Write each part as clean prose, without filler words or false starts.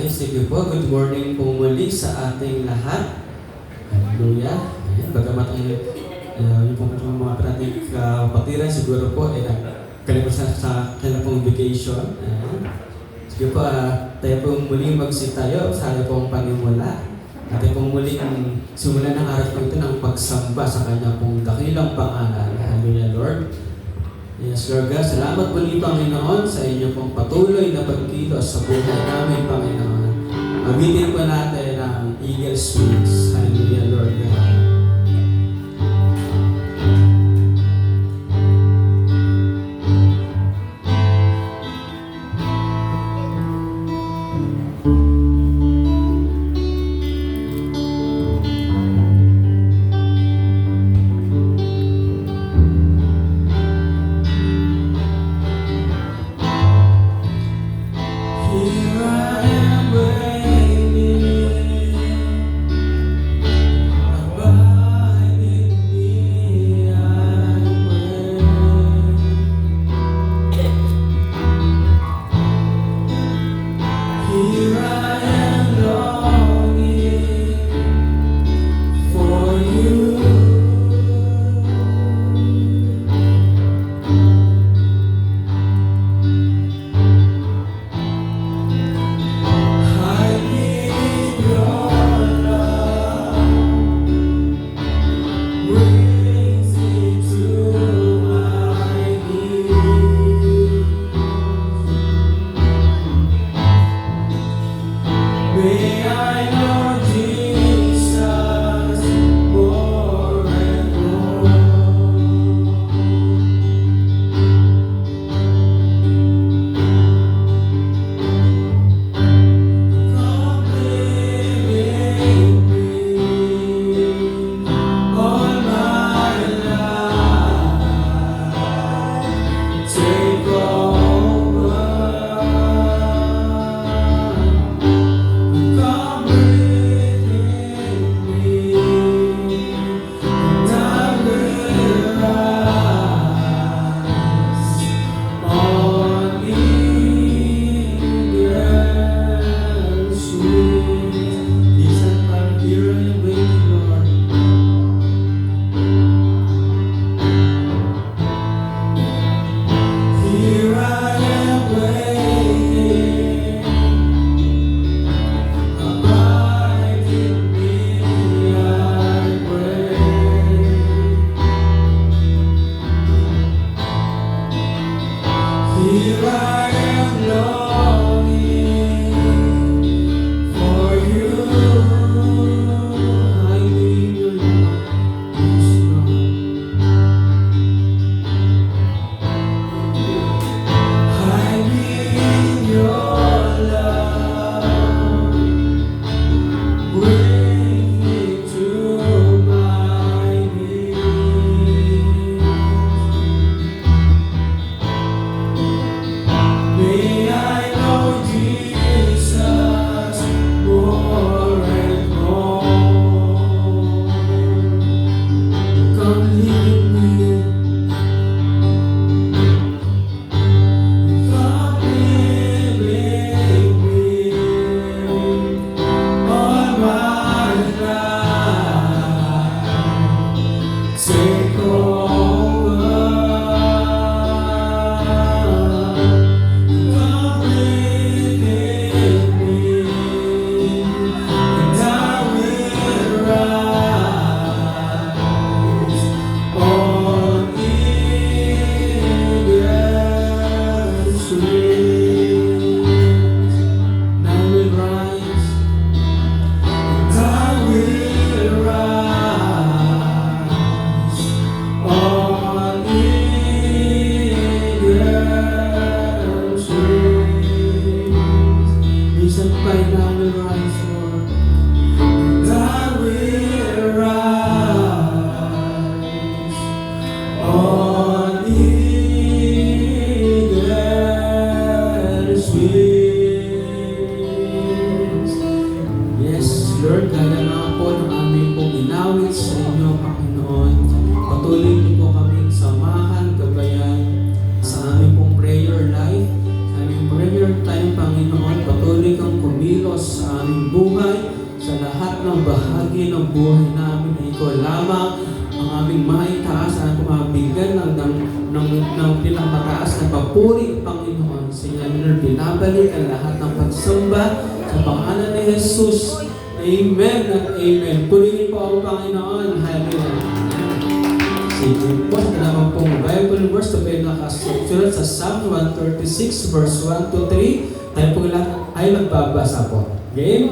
Okay, sige po. Good morning po muli sa ating lahat. Hallelujah. Ayan, bagamat yung mga ating kapatiran siguro po ay kalimutan sa kanilang pong vacation. Ayan. Sige po, tayo po muli magsitayo sa ating pong panimula. Ating pong muling simulan ng araw po ito ng pagsamba sa kanyang pong dakilang pangalan. Hallelujah, Lord. Yes, Lord God, salamat muli, Panginoon, sa inyo pong patuloy na pagkilos sa buhay namin, Panginoon. Awitin po natin ang Eagle's Wings. Hallelujah, Lord God. All my ng buhay namin ay ikaw lamang ang aming maitaas at pumabigyan ng pinakamataas na papuri, Panginoon. Sige, Lord, binabalik ang lahat ng pagsamba sa pangalan ni Jesus. Amen at amen. Purihin po ako, Panginoon. Hallelujah. Sige po, naman pong Bible verse na kayo nakasulat sa Psalm 136 verse 1 to 3. Tayo po lahat ay magbabasa po. Game?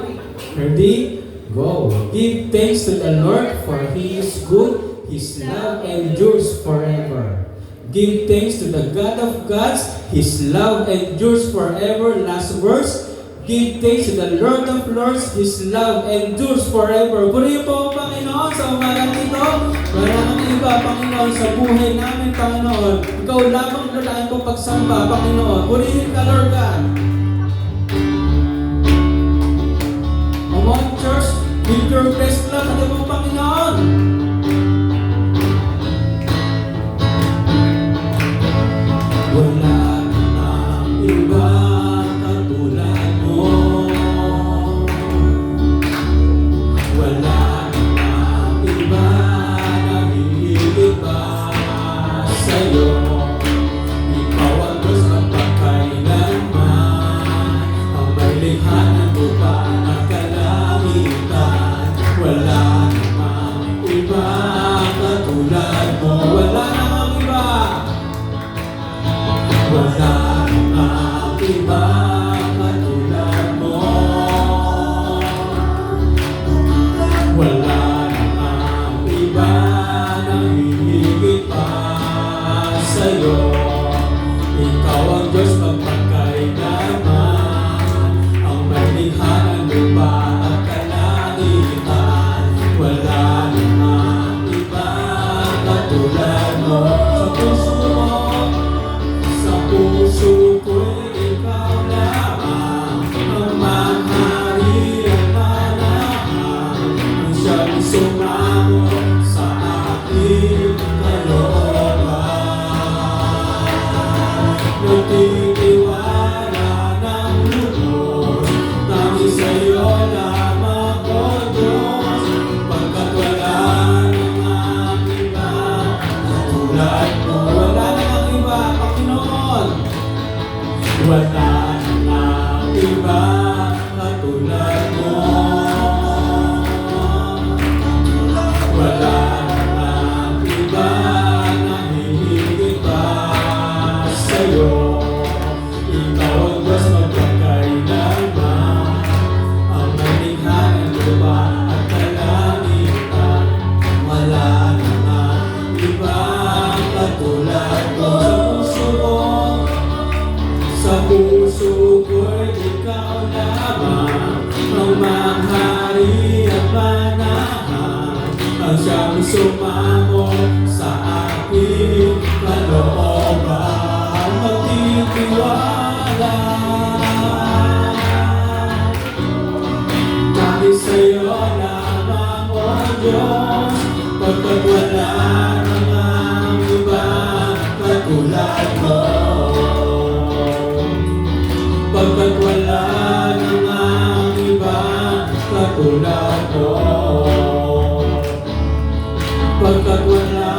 Ready? Go! Give thanks to the Lord for He is good. His love endures forever. Give thanks to the God of gods. His love endures forever. Last verse. Give thanks to the Lord of lords. His love endures forever. Purihin po, Panginoon, sa umagang ito. Wala kang iba, Panginoon, sa buhay namin, Panginoon. Ikaw lamang lalaan ko pagsamba, Panginoon. Purihin ka, Lord God. Come on, church. With your best love, ito mo, Panginoon. Wala namang iba katulad mo. Wala namang iba na hihigit pa sa'yo. Ikaw ang Diyos ang pagkailanman, ang may likha ng lupa at kalangitan. Wala namang iba katulad mo. Wala namang iba. Wala namang iba katulad mo. Wala namang iba na hihigit pa sa'yo. Ikaw ang Diyos magpagkailanman, ang may likha ng lupa at kalangitan. Wala namang iba katulad mo. Sa puso ko'y ikaw lamang, ang mahari at manahan, ang siyang sumamo sa aking kalooban. Nagtitiwala ng lubos, tanging sa'yo lamang, O Diyos, pagkat wala namang iba katulad mo. Wala namang iba, Panginoon. Wala namang iba katulad mo. Wala namang iba na hihigit pa sa'yo. Ikaw ang Diyos magpagkailanman, ang may likha ng lupa at kalangitan. Wala namang iba katulad mo. Sa puso ko'y ikaw lamang, ang mahari at manahan, ang siyang sumamo sa aking kalooban. Magtitiwala dahil sa'yo lamang, O Diyos, pagkat wala namang iba katulad mo. Pagkat wala namang iba katulad mo. Pagkat wala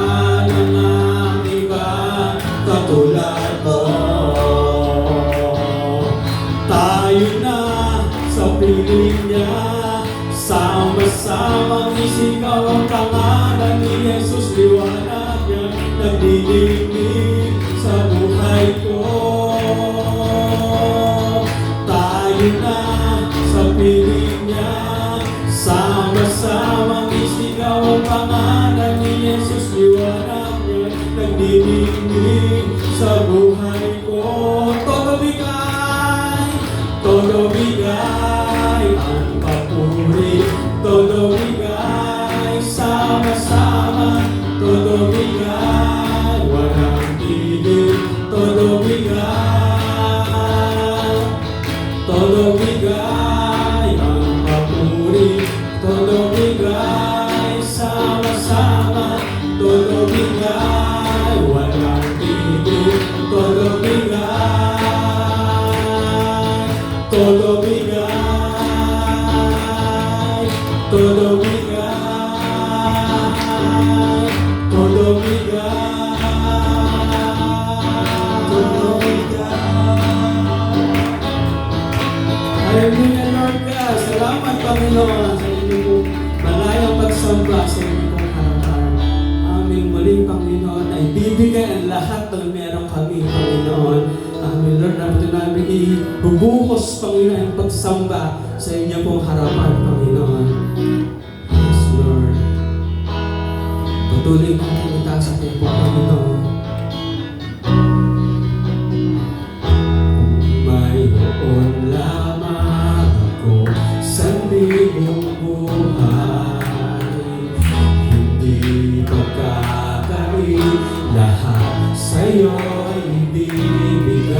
namang iba katulad mo. Tayo na sa piling niya, sama-samang isigaw ang pangalan ni Jesus. Liwanag niya nagdidinig sa buhay ko. Tayo na sa piling niya, sama-samang isigaw ang pangalan ni Jesus. Liwanag niya nagdidinig sa buhay ko. Todo bigay ang papuri, todo bigay sama ibibigay ang lahat ng meron kami, Panginoon. Amen, Lord, namin namin ibubuhos, Panginoon, ang pagsamba sa inyo pong harapan, Panginoon. Yes, Lord. Patuloy natin itaas sa iyo, Panginoon. Mayroon lamang ako sa libong buhay, hindi pagkakain, lahat sa'yo'y ibibigay.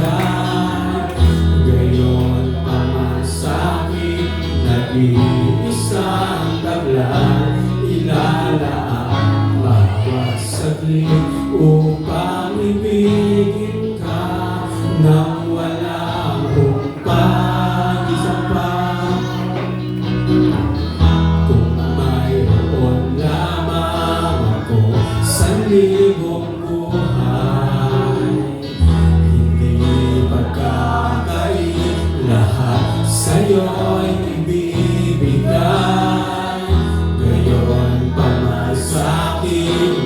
Gayon pa man sa'kin, nag-iisang taglan, ilalaan bawat saglit upang ibigin ka nang walang humpay. Isa pa, kung mayroon lamang ako sa libong buhay, hindi pagkakain, lahat sa'yo'y ibibigay. Gayon pa man sa'kin,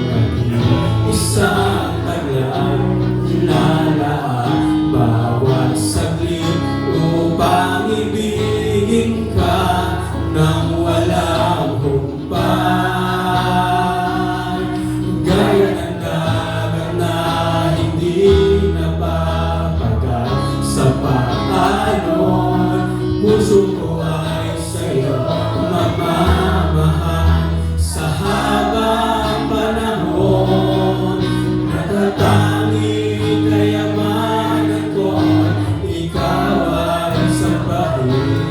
nag-iisang taglan, lalaan bawat saglit upang ibigin ka nang walang humpay. Gaya ng dagat na hindi napapagal sa pag-alon, puso ko ay sa'yo magmamahal. Sa habang panahon, natatanging kayamanan ko, ikaw ay sambahin.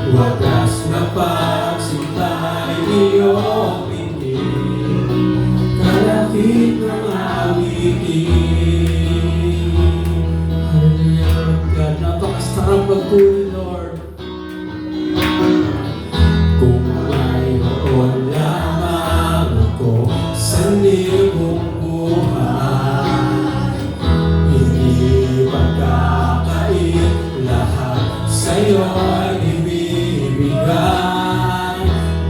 Wagas na pagsintay iyong tingin, kalakip ng awitin. Hallelujah, God, napakasarap magpuri, Lord. Kung mayroon lamang ako sa libong buhay, hindi pagkakain, lahat sa'yo'y ibibigay.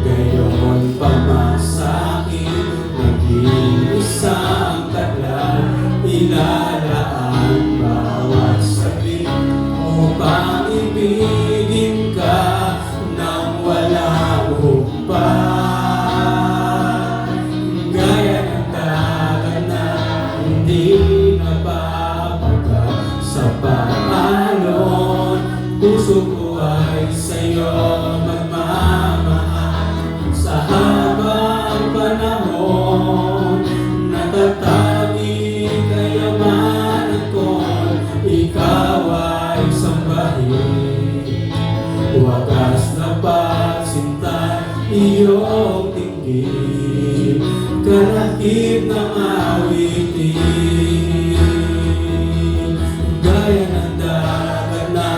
Gayon pa man sa'kin, nag-iisang taglan, ilalaan bawat saglit upang ibigin ka nang walang humpay. Gaya ng dagat na hindi napapagal sa pag-alon, puso ko ay sa'yo magmamahal. Sa habang panahon, natatanging kayamanan ko, ikaw ay sambahin. Wagas na pagsinta iyong tingin, kalakip ng awitin. Gaya ng dagat na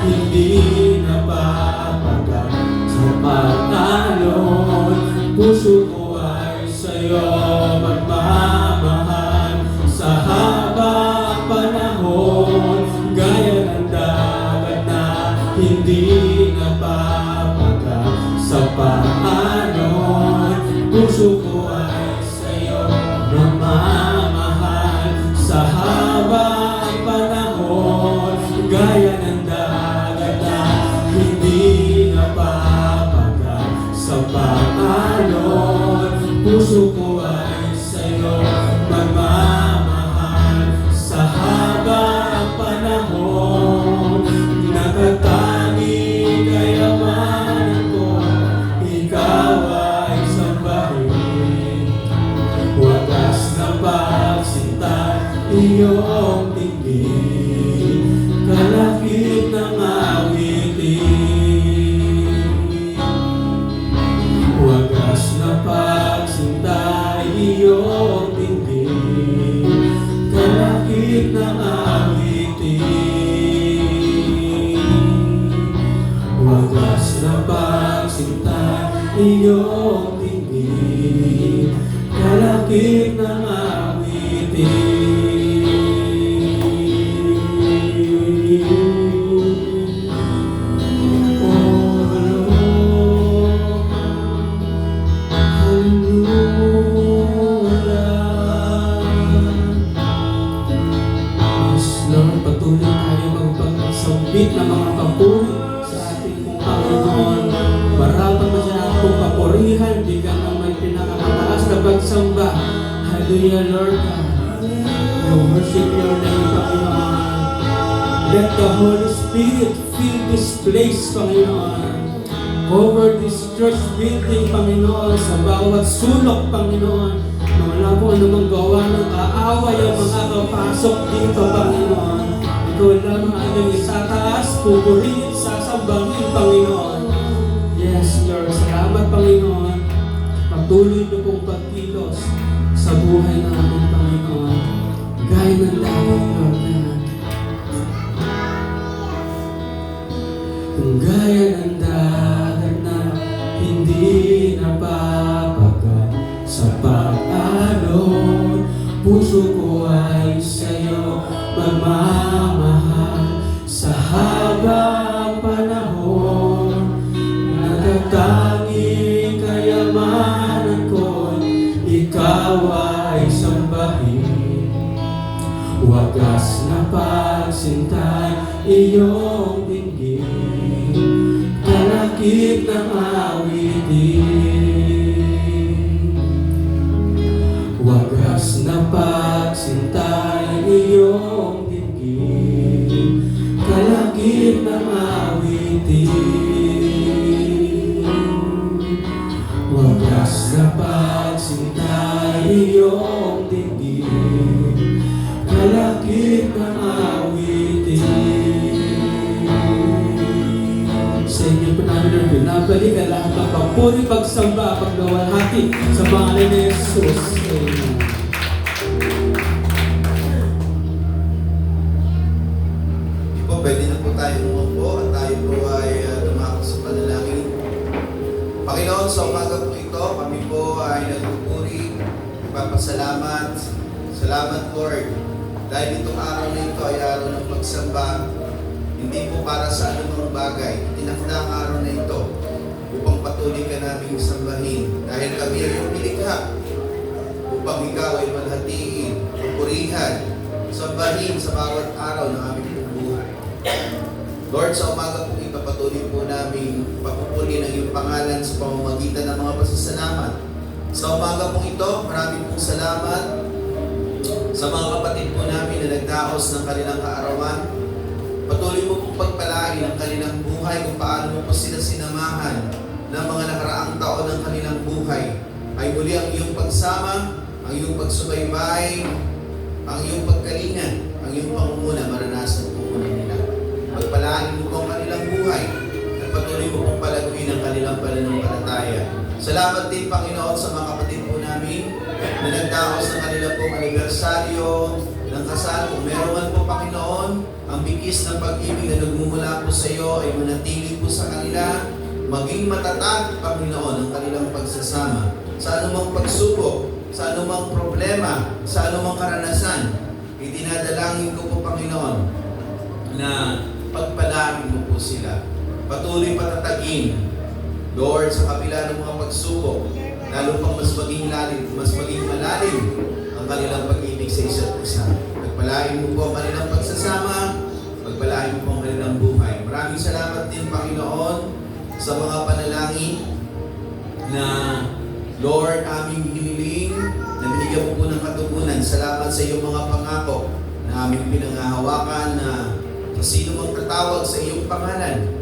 hindi napapagal sa pag-alon, puso ko ay sa'yo magmamahal. Sa habang panahon, gaya ng dagat na hindi napapagal sa pag-alon, puso ko ay sa'yo magmamahal. Sa habang panahon, gaya ng dagat na hindi napapagal sa pag-alon, puso ko ay sa'yo magmamahal. Sa habang panahon, natatanging kayamanan ko, ikaw ay sambahin. Wagas na pagsinta iyong tingin, kalakip ng awitin. Wagas na pagsinta iyong tingin, kalakip ng awitin. Wagas na pagsinta iyong tingin, kalakip ng awitin. Hallelujah, Lord God. We worship your name, Panginoon. Let the Holy Spirit fill this place, Panginoon. Cover this church building, Panginoon, sa bawat sulok, Panginoon. Wala po anumang gawa ng kaaway ang mga kapasok dito, Panginoon. Ikaw lang ang aming isataas, pupurihin, sasambangin, Panginoon. Yes, Lord. Salamat, Panginoon. Patuloy niyo pong pagkilos sa buhay namin, Panginoon. Gaya ng dati, Lord God. Gaya ng dati na hindi napapagal sa pag-alon. Puso ko ay sa'yo magmamahal sa habang panahon. Natatanging kayamanan ko, ikaw ay sambahin. Wagas na pagsintay, iyong dinggin, kalakip ng awitin. Wagas na pagsintay, iyong dinggin, kalakip ng awitin. Wagas na pagsintay, iyong dinggin, kalakip ng awitin. Sa inyo po namin binabalik ang lahat ng papuri, pagsamba, pagdawalhati sa pangalan ni Jesus. Amen. Pwede na po tayo umupo at tayo po ay dumako sa panalangin. Panginoon, sa umaga po ito, kami po ay nagpupuri, nagpapasalamat. Salamat, Lord. Dahil itong araw na ito ay araw ng pagsamba, hindi po para sa anumang bagay. Tinakda ang araw na ito upang patuloy ka naming sambahin. Dahil kami ay iyong nilikha, upang ikaw ay malhatiin, pupurihan, sambahin sa bawat araw ng aming buhay. Lord, sa umaga po ito, patuloy po namin papupuri ng iyong pangalan sa pamamagitan ng mga pasasalamat. Sa umaga po ito, maraming pong salamat sa mga kapatid po namin na nagdaos ng kanilang kaarawan. Patuloy mo pong pagpalain ang kanilang buhay kung paano mo po sila sinamahan ng mga nakaraang taon ng kanilang buhay. Ay muli ang iyong pagsama, ang iyong pagsubaybay, ang iyong pagkalingan, ang iyong pangunguna, maranasan po muna nila. Pagpalain mo po ang kanilang buhay at patuloy mo pong palaguin ang kanilang pananampalataya. Salamat din, Panginoon, sa mga kapatid po namin na nagdaos ng kanilang pong anibersaryo ng kasal. Kung meron man po, Panginoon, ang bigis ng pag-ibig na nagmumula po sa iyo ay manatili po sa kanila. Maging matatag, Panginoon, ang kanilang pagsasama. Sa anumang pagsubok, sa anumang problema, sa anumang karanasan, itinadalangin ko po, Panginoon, na pagpalain mo po sila. Patuloy patatagin, Lord, sa kabila ng mga pagsubok, lalo pang mas maging malalim ang kanilang pag-ibig sa isa't isa. Pagpalain mo po ang kanilang pagsasama, pagpalain mo po ang kanilang buhay. Maraming salamat din, Panginoon, sa mga panalangin na, Lord, aming hiniling, na binigyan mo po ng katugunan. Salamat sa iyong mga pangako na aming pinangahawakan na sino mang tatawag sa iyong pangalan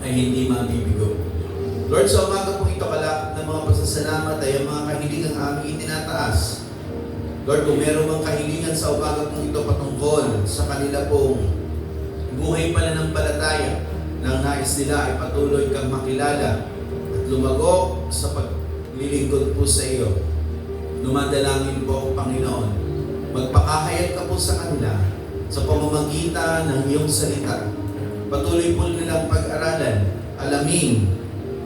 ay hindi mabibigo. Lord, sa umaga po ito, kalakip ng mga pasasalamat ay ang mga kahilingang aming itinataas. Lord, kung meron mang kahilingan sa umaga po ito patungkol sa kanila pong buhay pananampalataya, nang nais nila ay patuloy kang makilala at lumago sa paglilingkod po sa iyo. Lumadalangin po, Panginoon, magpakahayag ka po sa kanila sa pamamagitan ng iyong salita. Patuloy po nilang pag-aralan, alamin,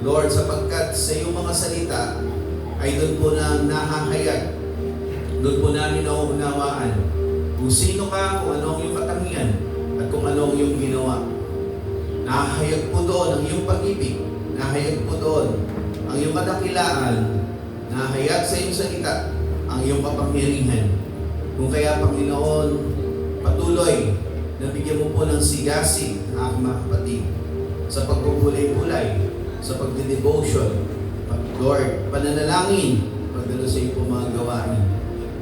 Lord, sapagkat sa iyong mga salita ay doon po na nahahayag, doon po namin nauunawaan kung sino ka, kung ano ang iyong katangian, at kung ano ang iyong ginawa. Nahahayag po doon ang iyong pag-ibig, nahahayag po doon ang iyong kadakilaan, nahahayag sa iyong salita ang iyong kapangyarihan. Kung kaya, Panginoon, patuloy na bigyan mo po ng sigasig ng aking mga kapatid sa pagpupulay-pulay, sa pagdidevotion, Lord, pananalangin, pagdalo sa iyo po mga gawain.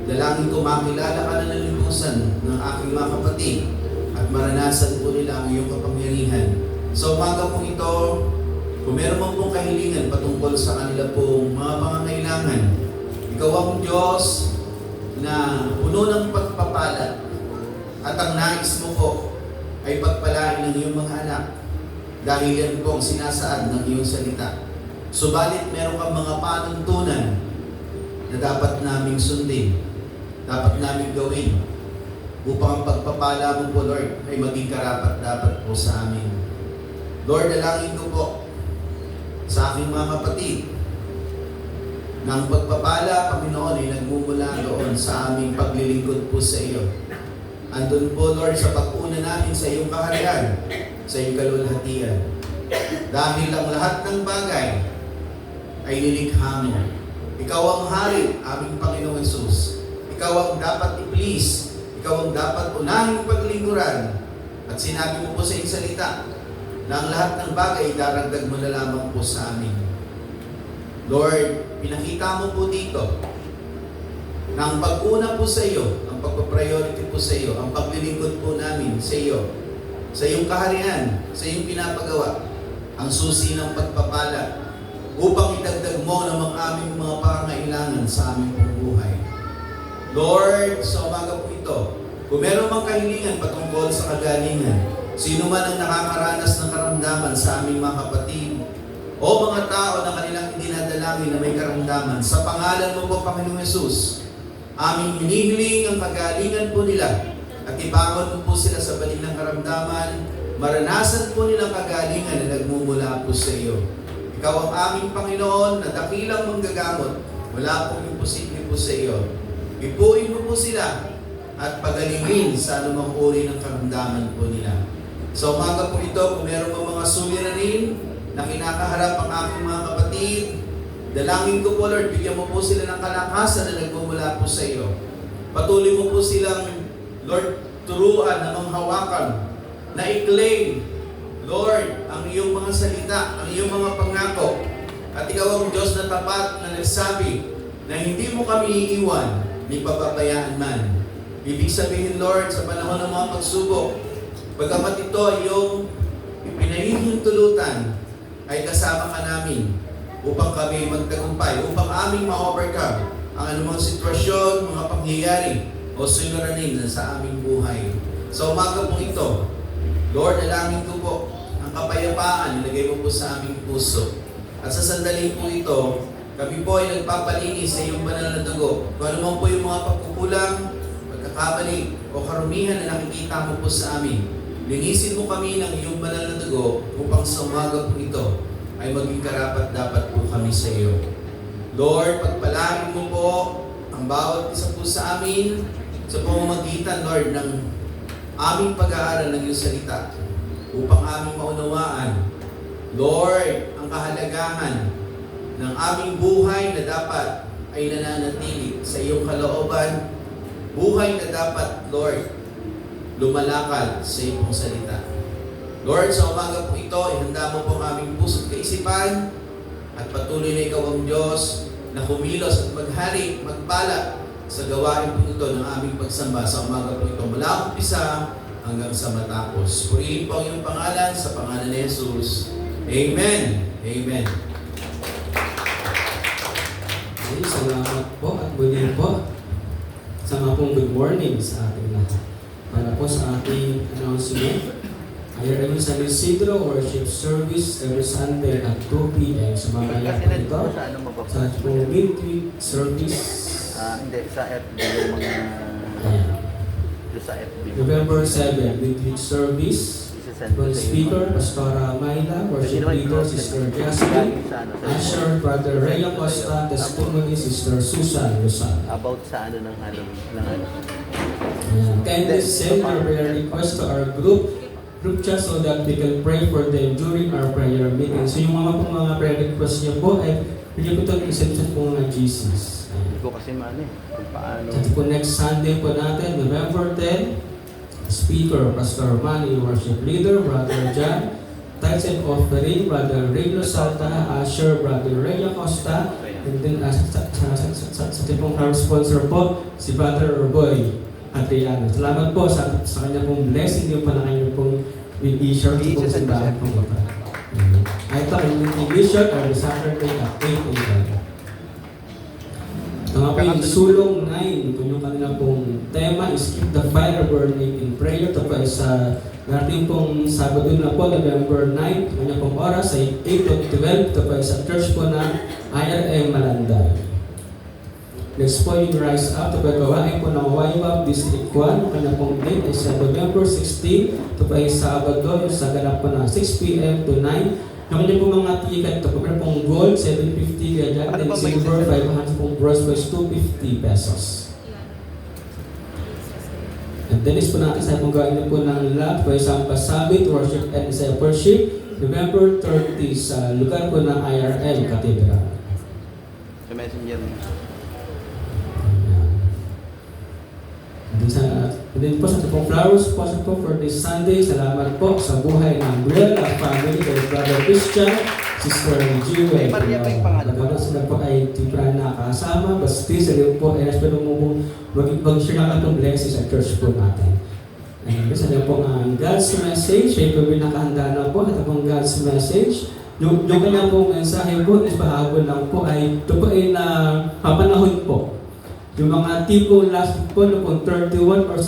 Dalangin ko makilala ka na ng lubusan ng aking mga kapatid at maranasan po nila ang iyong kapangyarihan. Sa umaga pong ito, kung meron man pong kahilingan patungkol sa kanila pong mga pangangailangan, ikaw ang Diyos na puno ng pagpapala at ang nais mo po ay pagpalain ng iyong mga anak dahil yan po ang sinasaad ng iyong salita. Subalit meron kang mga panuntunan na dapat naming sundin, dapat naming gawin upang ang pagpapala mo po, Lord, ay maging karapat-dapat po sa amin. Lord, dalangin ko po sa aking mga kapatid na ang pagpapala, Panginoon, ay nagmumula doon sa aming paglilingkod po sa iyo. Andun po, Lord, sa pag-una namin sa iyong kaharian, sa iyong kalulhatian. Dahil ang lahat ng bagay ay nilikha mo. Ikaw ang hari, aming Panginoong Hesus. Ikaw ang dapat i-please. Ikaw ang dapat unahing paglingkuran. At sinabi mo po sa iyong salita na ang lahat ng bagay daragdag mo na lamang po sa amin. Lord, pinakita mo po dito na ang pag-una po sa iyo, ang pagpapriority po sa iyo, ang paglilingkod po namin sa iyo, sa iyong kaharian, sa iyong pinapagawa, ang susi ng pagpapala upang idagdag mo ng mga aming mga pangangailangan sa aming pong buhay. Lord, sa umaga po ito, kung meron mang kahilingan patungkol sa kagalingan, sino man ang nakakaranas ng karamdaman sa aming mga kapatid o mga tao na kanilang dinadalangin na may karamdaman, sa pangalan mo po, Panginoong Hesus, aming hinihiling ang kagalingan po nila at ibangon po sila sa balik ng karamdaman, maranasan po nilang kagalingan na nagmumula po sa iyo. Ikaw ang aming Panginoon na dakilang manggagamot, wala pong imposible po sa iyo. Ipuin mo po sila at pagalingin sa anumang uri ng karamdaman po nila. Sa umaga po ito, kung meron mga suliranin na kinakaharap ang aking mga kapatid, dalangin ko po, Lord, bigyan mo po sila ng kalakasan na nagmumula po sa iyo. Patuloy mo po silang, Lord, turuan na manghawakan, na i-claim, Lord, ang iyong mga salita, ang iyong mga pangako. At ikaw ang Diyos na tapat na nagsabi na hindi mo kami iiwan, ni pababayaan man. Ibig sabihin, Lord, sa panahon ng mga pagsubok, bagamat ito ay iyong pinahihintulutan, ay kasama ka namin upang kami magtagumpay, upang aming ma-overcome ang anumang sitwasyon, mga pangyayari o suliranin sa aming buhay. Sa umaga po ito, Lord, dalangin ko po ang kapayapaan nilagay mo po sa aming puso. At sa sandali po ito, kami po ay nagpapalinis sa iyong banal na dugo. Kung ano man po yung mga pagkukulang, pagkakamali o karumihan na nakikita mo po sa amin, linisin mo kami ng iyong banal na dugo upang sa umaga po ito ay maging karapat-dapat po kami sa iyo. Lord, pagpalain mo po ang bawat isa po sa amin sa pamamagitan, Lord, ng aming pag-aaral ng iyong salita upang aming maunawaan, Lord, ang kahalagahan ng aming buhay na dapat ay nananatili sa iyong kalooban, buhay na dapat, Lord, lumalakad sa iyong salita. Lord, sa umaga po ito, ihanda mo po ang aming puso at kaisipan at patuloy na ikaw ang Diyos na kumilos at maghari, magpala sa gawain po ito ng aming pagsamba sa umaga po ito mula umpisa hanggang sa matapos. Purihin po ang iyong pangalan sa pangalan ni Jesus. Amen. Amen. Okay, salamat po at muli po sa mga pong good morning sa ating lahat. Para po sa ating announcement, ayaw rin sa Isidro Worship Service every Sunday at 2 p.m. sa mga kaya po ito. Sa pong midweek service. Hindi, sa FB yung mga... Ayan. Sa FB. November 7, midweek service. From speaker, Pastora Mayla, worship leader, Sister Jasmine, Asher, Brother Raya Costa, testimony, Sister Susan Luzon. About sa ano ng ano. Kindly send your prayer request to our group chat so that we can pray for them during our prayer meeting. So yung mga prayer request niyo po ay pwede po itong isip po ng Jesus. Hindi ko kasi mani kung paano. At po next Sunday po natin, November 10, speaker, Pastor Manny, worship leader, Brother John, tithes and offering, Brother Ray Losalta, Asher, Brother Ray Acosta, and then sa tipong sponsor po, si Brother Roboy Adriano. Salamat po sa kanya pong blessing yung panakain pong i-share po sa simbahan po. Ay ito, yung mission or Saturday at 8 a.m. Ito nga po yung sulong 9, kung yung kanila pong tema is Keep the Fire Burning in Prayer. Ito po ay sa natin pong Sabado na po, November 9, kanya pong oras ay 8 to 12. Ito po ay sa church po na IRM Malanday. Next po yung Rise Up. Ito po ay gawain po ng YWAP District 1. Kanya pong date ay sa November 16. Ito po ay Sabado, yung sa ganap po na 6 p.m. to 9. Yung kanya pong mga ticket, ito po meron pong gold, 750 ganyan, then silver, 500 pong bronze po is 250 pesos. And then is po natin sa pong gawin po ng lab, po isang pasabit, worship and discipleship, November 30 sa lugar po ng IRL Cathedral. Sa messenger. And then po sa pong flowers po for this Sunday, salamat po sa buhay ng Briella family, kay Brother Christian, Sister Jewel. Nagkakaroon sila po ay tipra nakasama, basta sila po ay espero mo po mag-share na itong blessings sa church po natin. And kasi na po ang God's message, ay po nakahanda na po, ito pong God's message. Yung kanya pong mensahe po, is pahabol lang po ay ito po ay na papanahon po. Yung mga tipong last po, noong pong 31 or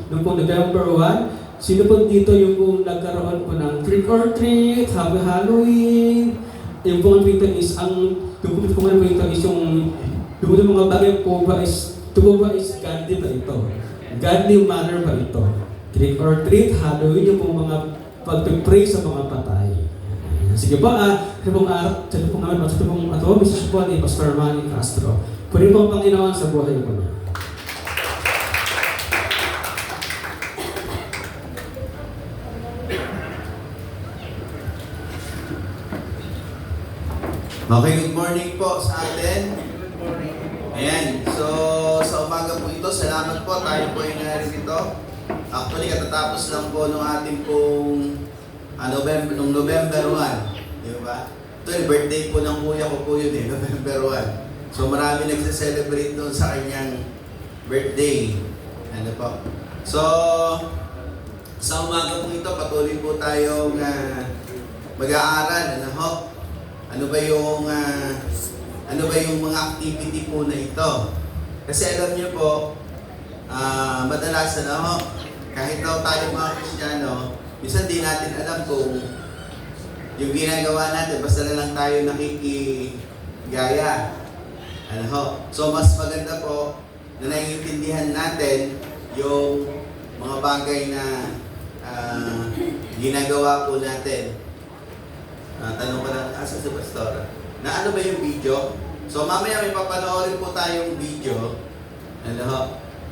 noong pong November 1, sino po dito yung pong nagkaroon po ng trick or treat, happy Halloween. Yung pong dito is, yung pong dito is yung mga bagay po ba is, ito po ba is godly ba ito? Godly manner ba ito? Trick or treat, Halloween, yung pong mga pag-pray sa mga patay. Sige po, sa pong naman, sa pong message po ni Pastor Manny Castro. Pwede po ang Panginoon sa buhay ko niya. Okay, good morning po sa atin. Ayan, so sa umaga po ito, salamat po, tayo po ay narito. Actually, katatapos lang po nung ating pong November 1. Di ba? Ito yung birthday po ng kuya ko po yun November 1. So marami nagse-celebrate doon sa kanyang birthday. Ano po? So, sa umaga po ito, patuloy po tayong mag-aaral. Ano ba yung mga activity po na ito? Kasi alam niyo po, madalas kahit daw tayo mga Kristiyano, minsan di natin alam kung yung ginagawa natin, basta na lang tayo nakikigaya. So mas maganda po na naiintindihan natin yung mga bagay na ginagawa po natin. Tanong ko lang, asa si Pastor? Na ano ba yung video? So mamaya may papanoorin po tayong video.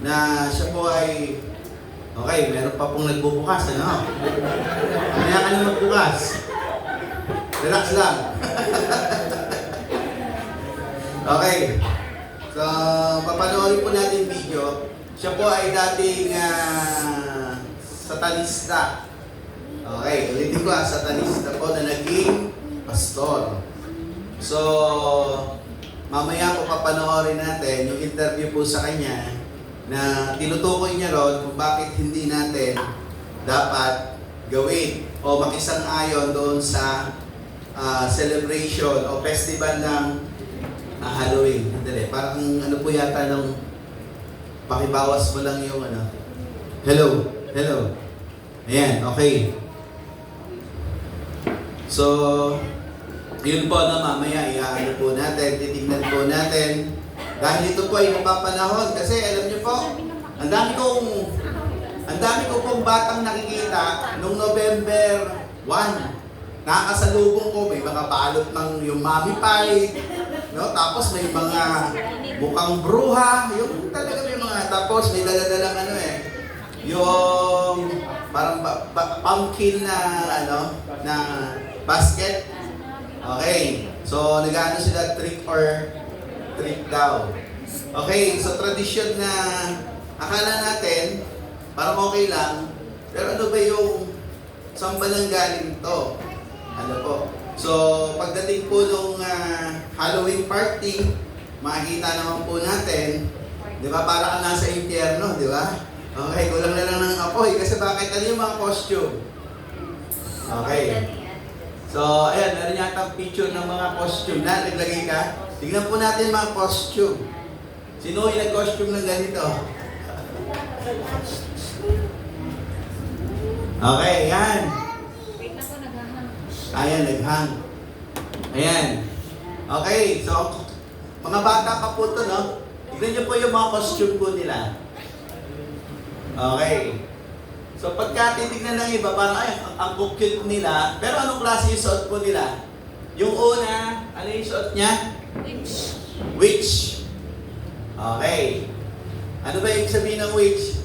Na siya po ay, okay, meron pa pong nagbubukas. Mamaya ka na magbukas. Relax lang. Okay. So, papanoorin po natin video. Siya po ay dating satanista. Okay, ulitin ko satanista po na naging pastor. So, mamaya po papanoorin natin yung interview po sa kanya na tinutukoy niya ron kung bakit hindi natin dapat gawin o makisang-ayon doon sa celebration o festival ng Halloween. Parang ano po yata ng pakibawas mo lang yung hello. Ayan, okay. So, yun po na mamaya iaano po natin, titignan po natin. Dahil ito po ay napapanahon kasi alam niyo po, ang dami ko pong batang nakikita nung November 1. Nakasalubong ko, may mga balot ng yung mami pie, tapos may mga mukhang bruha, yung talaga may mga, tapos may daladalang yung parang pumpkin na na basket. Okay, so nag-ano sila trick or treat daw. Okay, so tradisyon na akala natin parang okay lang, pero ano ba yung saan ba nang galing to? Ano po? So, pagdating po nung Halloween party, makikita naman po natin, di ba, para ka nasa impyerno, di ba? Okay, kulang na lang ng apoy. Kasi bakit? Ano yung mga costume? Okay. So, ayan, meron yata picture ng mga costume na naglagay ka. Tignan po natin mga costume. Sino yung nag-costume ng ganito? Okay, yan. Ayan, naghang. Ayan. Okay, so, mga bata pa po ito, no? Tignan niyo po yung mga costume po nila. Okay. So, pagka titignan ng iba, parang, ay, ang cute nila. Pero anong klase yung suot po nila? Yung una, ano yung suot niya? Witch. Okay. Ano ba yung sabihin ng witch?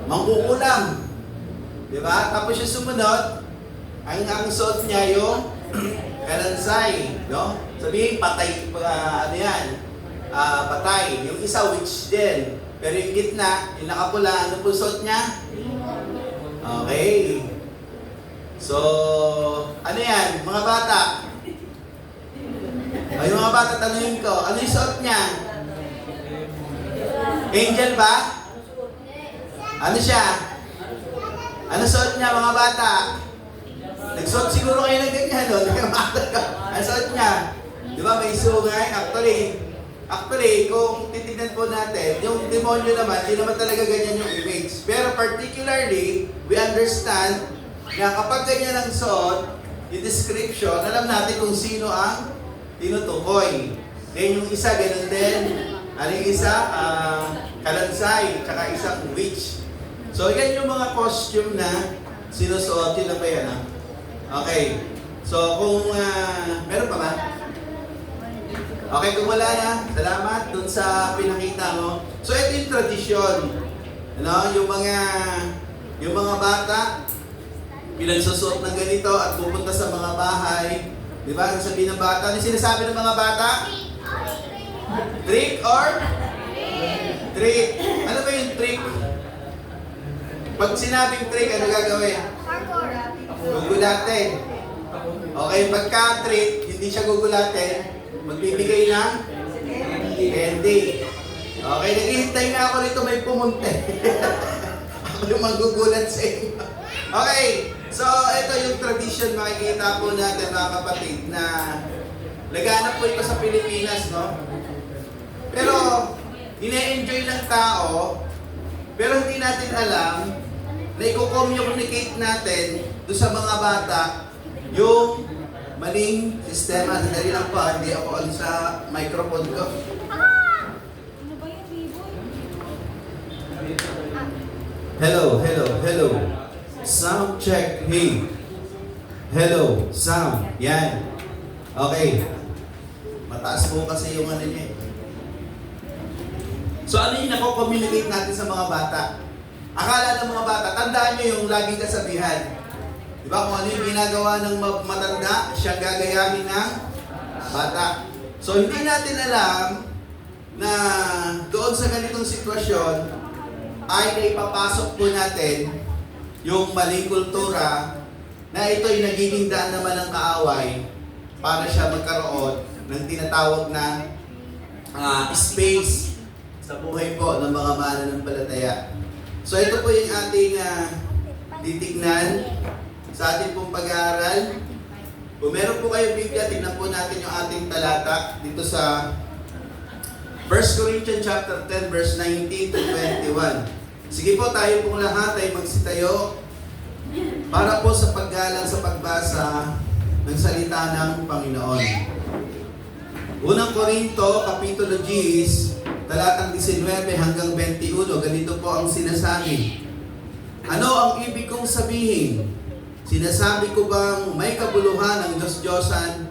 Mangkukulam. Diba? Tapos yung sumunod, ang suot niya yung kalansay. No? Sabihin, patay, ano yan? Patay. Yung isa, witch din. Pero yung gitna, yung nakapula, ano po suot niya? Okay. So, ano yan? Mga bata. Ay, mga bata, tanungin ko, ano yung suot niya? Angel ba? Ano siya? Ano suot niya, mga bata? Nagsuot siguro kayo ng ganyan, no? Ano suot niya? Di ba, may sungay? Actually, kung titignan po natin, yung demonyo naman, hindi naman talaga ganyan yung image. Pero particularly, we understand na kapag ganyan ang suot, yung description, alam natin kung sino ang tinutukoy. Then yung isa, ganun din. Ano yung isa? Kalansay, tsaka isang witch. So, yan yung mga costume na sinusuot. Yun na ba yan, ha? Okay. So, kung meron pa ba? Okay, kung wala na, salamat dun sa pinakita mo. So, ito yung tradisyon. Ano? Yung mga bata, pinagsusuot ng ganito at pupunta sa mga bahay. Di ba? Ang sabihin ng bata, ano sinasabi ng mga bata? Trick or? Trick. Ano ba yung trick? Pag sinabing trick, ano gagawin? Gugulatin. Okay, pagka trick, hindi siya gugulatin, magbibigay ng candy. Okay, naghihintay nga ako rito, may pumunte. Ako yung magugulat sa inyo. Okay, so ito yung tradition makikita po natin mga kapatid na laganap po ito sa Pilipinas, no? Pero, ine-enjoy ng tao, pero hindi natin alam na i-communicate natin doon sa mga bata yung maling sistema. Sandali lang po, hindi ako on sa microphone ko. Hello. Sound check, hey. Hello, sound. Yan. Okay. Mataas po kasi yung ano niya. So ano yung nako-communicate natin sa mga bata? Akala ng mga bata, tandaan nyo yung laging kasabihan. Diba kung ano yung ginagawa ng matanda, siya gagayahin ng bata. So hindi natin alam na doon sa ganitong sitwasyon ay naipapasok po natin yung maling kultura na ito'y nagiging daan naman ng kaaway para siya magkaroon ng tinatawag na space sa buhay po ng mga mananampalataya. So ito po yung ating titignan sa ating pong pag-aaral. Kung meron po kayong Biblia, tignan po natin yung ating talata dito sa 1 Corinthians chapter 10 verse 19 to 21. Sige po, tayo pong lahat ay magsitayo para po sa paggalang sa pagbasa ng salita ng Panginoon. Unang Korinto, Kapitulo 10, talatang 19 hanggang 21, ganito po ang sinasabi. Ano ang ibig kong sabihin? Sinasabi ko bang may kabuluhan ang Diyos-Diyosan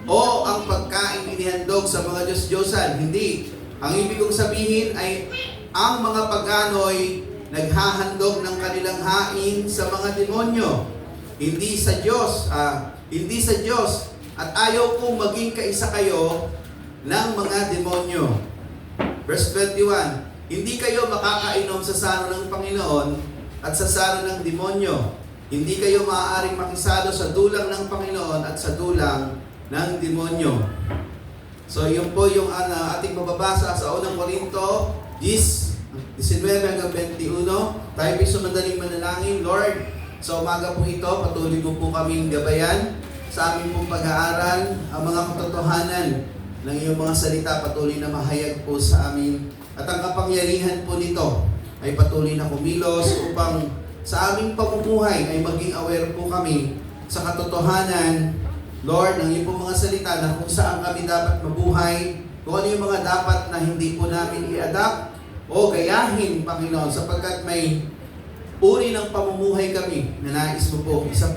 o ang pagkain inihandog sa mga Diyos-Diyosan? Hindi. Ang ibig kong sabihin ay ang mga pagano'y naghahandog ng kanilang hain sa mga demonyo. Hindi sa Diyos. At ayaw kong maging kaisa kayo ng mga demonyo. Verse 21, hindi kayo makakainom sa saro ng Panginoon at sa saro ng demonyo. Hindi kayo maaaring makisalo sa dulang ng Panginoon at sa dulang ng demonyo. So yun po yung ating mababasa sa unang Korinto 19 hanggang 21. Tayo po sumadaling manalangin. Lord, sa umaga po ito, patuloy mo po kaming gabayan sa aming pong pag-aaral, ang mga katotohanan ng iyong mga salita patuloy na mahayag po sa amin. At ang kapangyarihan po nito ay patuloy na kumilos upang sa aming pamumuhay ay maging aware po kami sa katotohanan, Lord, ng iyong pong mga salita na kung saan kami dapat mabuhay, kung ano yung mga dapat na hindi po namin i-adapt o gayahin, Panginoon, sapagkat may uri ng pamumuhay kami na nais mo po, isa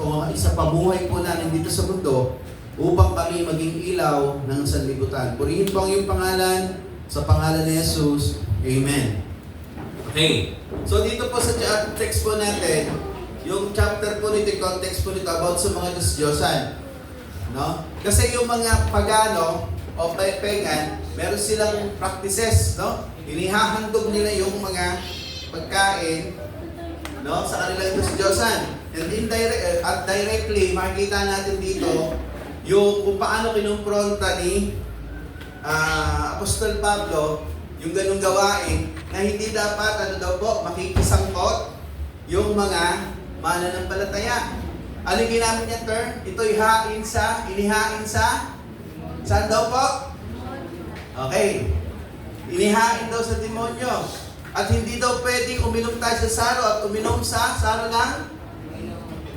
pamuhay po namin dito sa mundo upang kami maging ilaw ng sanlibutan. Purihin po ang iyong pangalan, sa pangalan ni Jesus. Amen. Okay. So dito po sa text po natin, yung chapter po nito, context po nito about sa mga Diyos-Diyosan. No? Kasi yung mga pagano o pagan, meron silang practices, no? Inihahandog nila yung mga pagkain, no, sa kanilang Diyos-Diyosan. And directly, makikita natin dito yung kung paano kinumpronta ni Apostol Pablo yung ganung gawain na hindi dapat, ano daw po, makikisangkot yung mga mananampalataya. Ano yung ginamit niya term? Ito'y inihain sa, saan daw po? Okay. Inihain daw sa demonyo. At hindi daw pwedeng uminom tayo sa saro at uminom sa saro lang?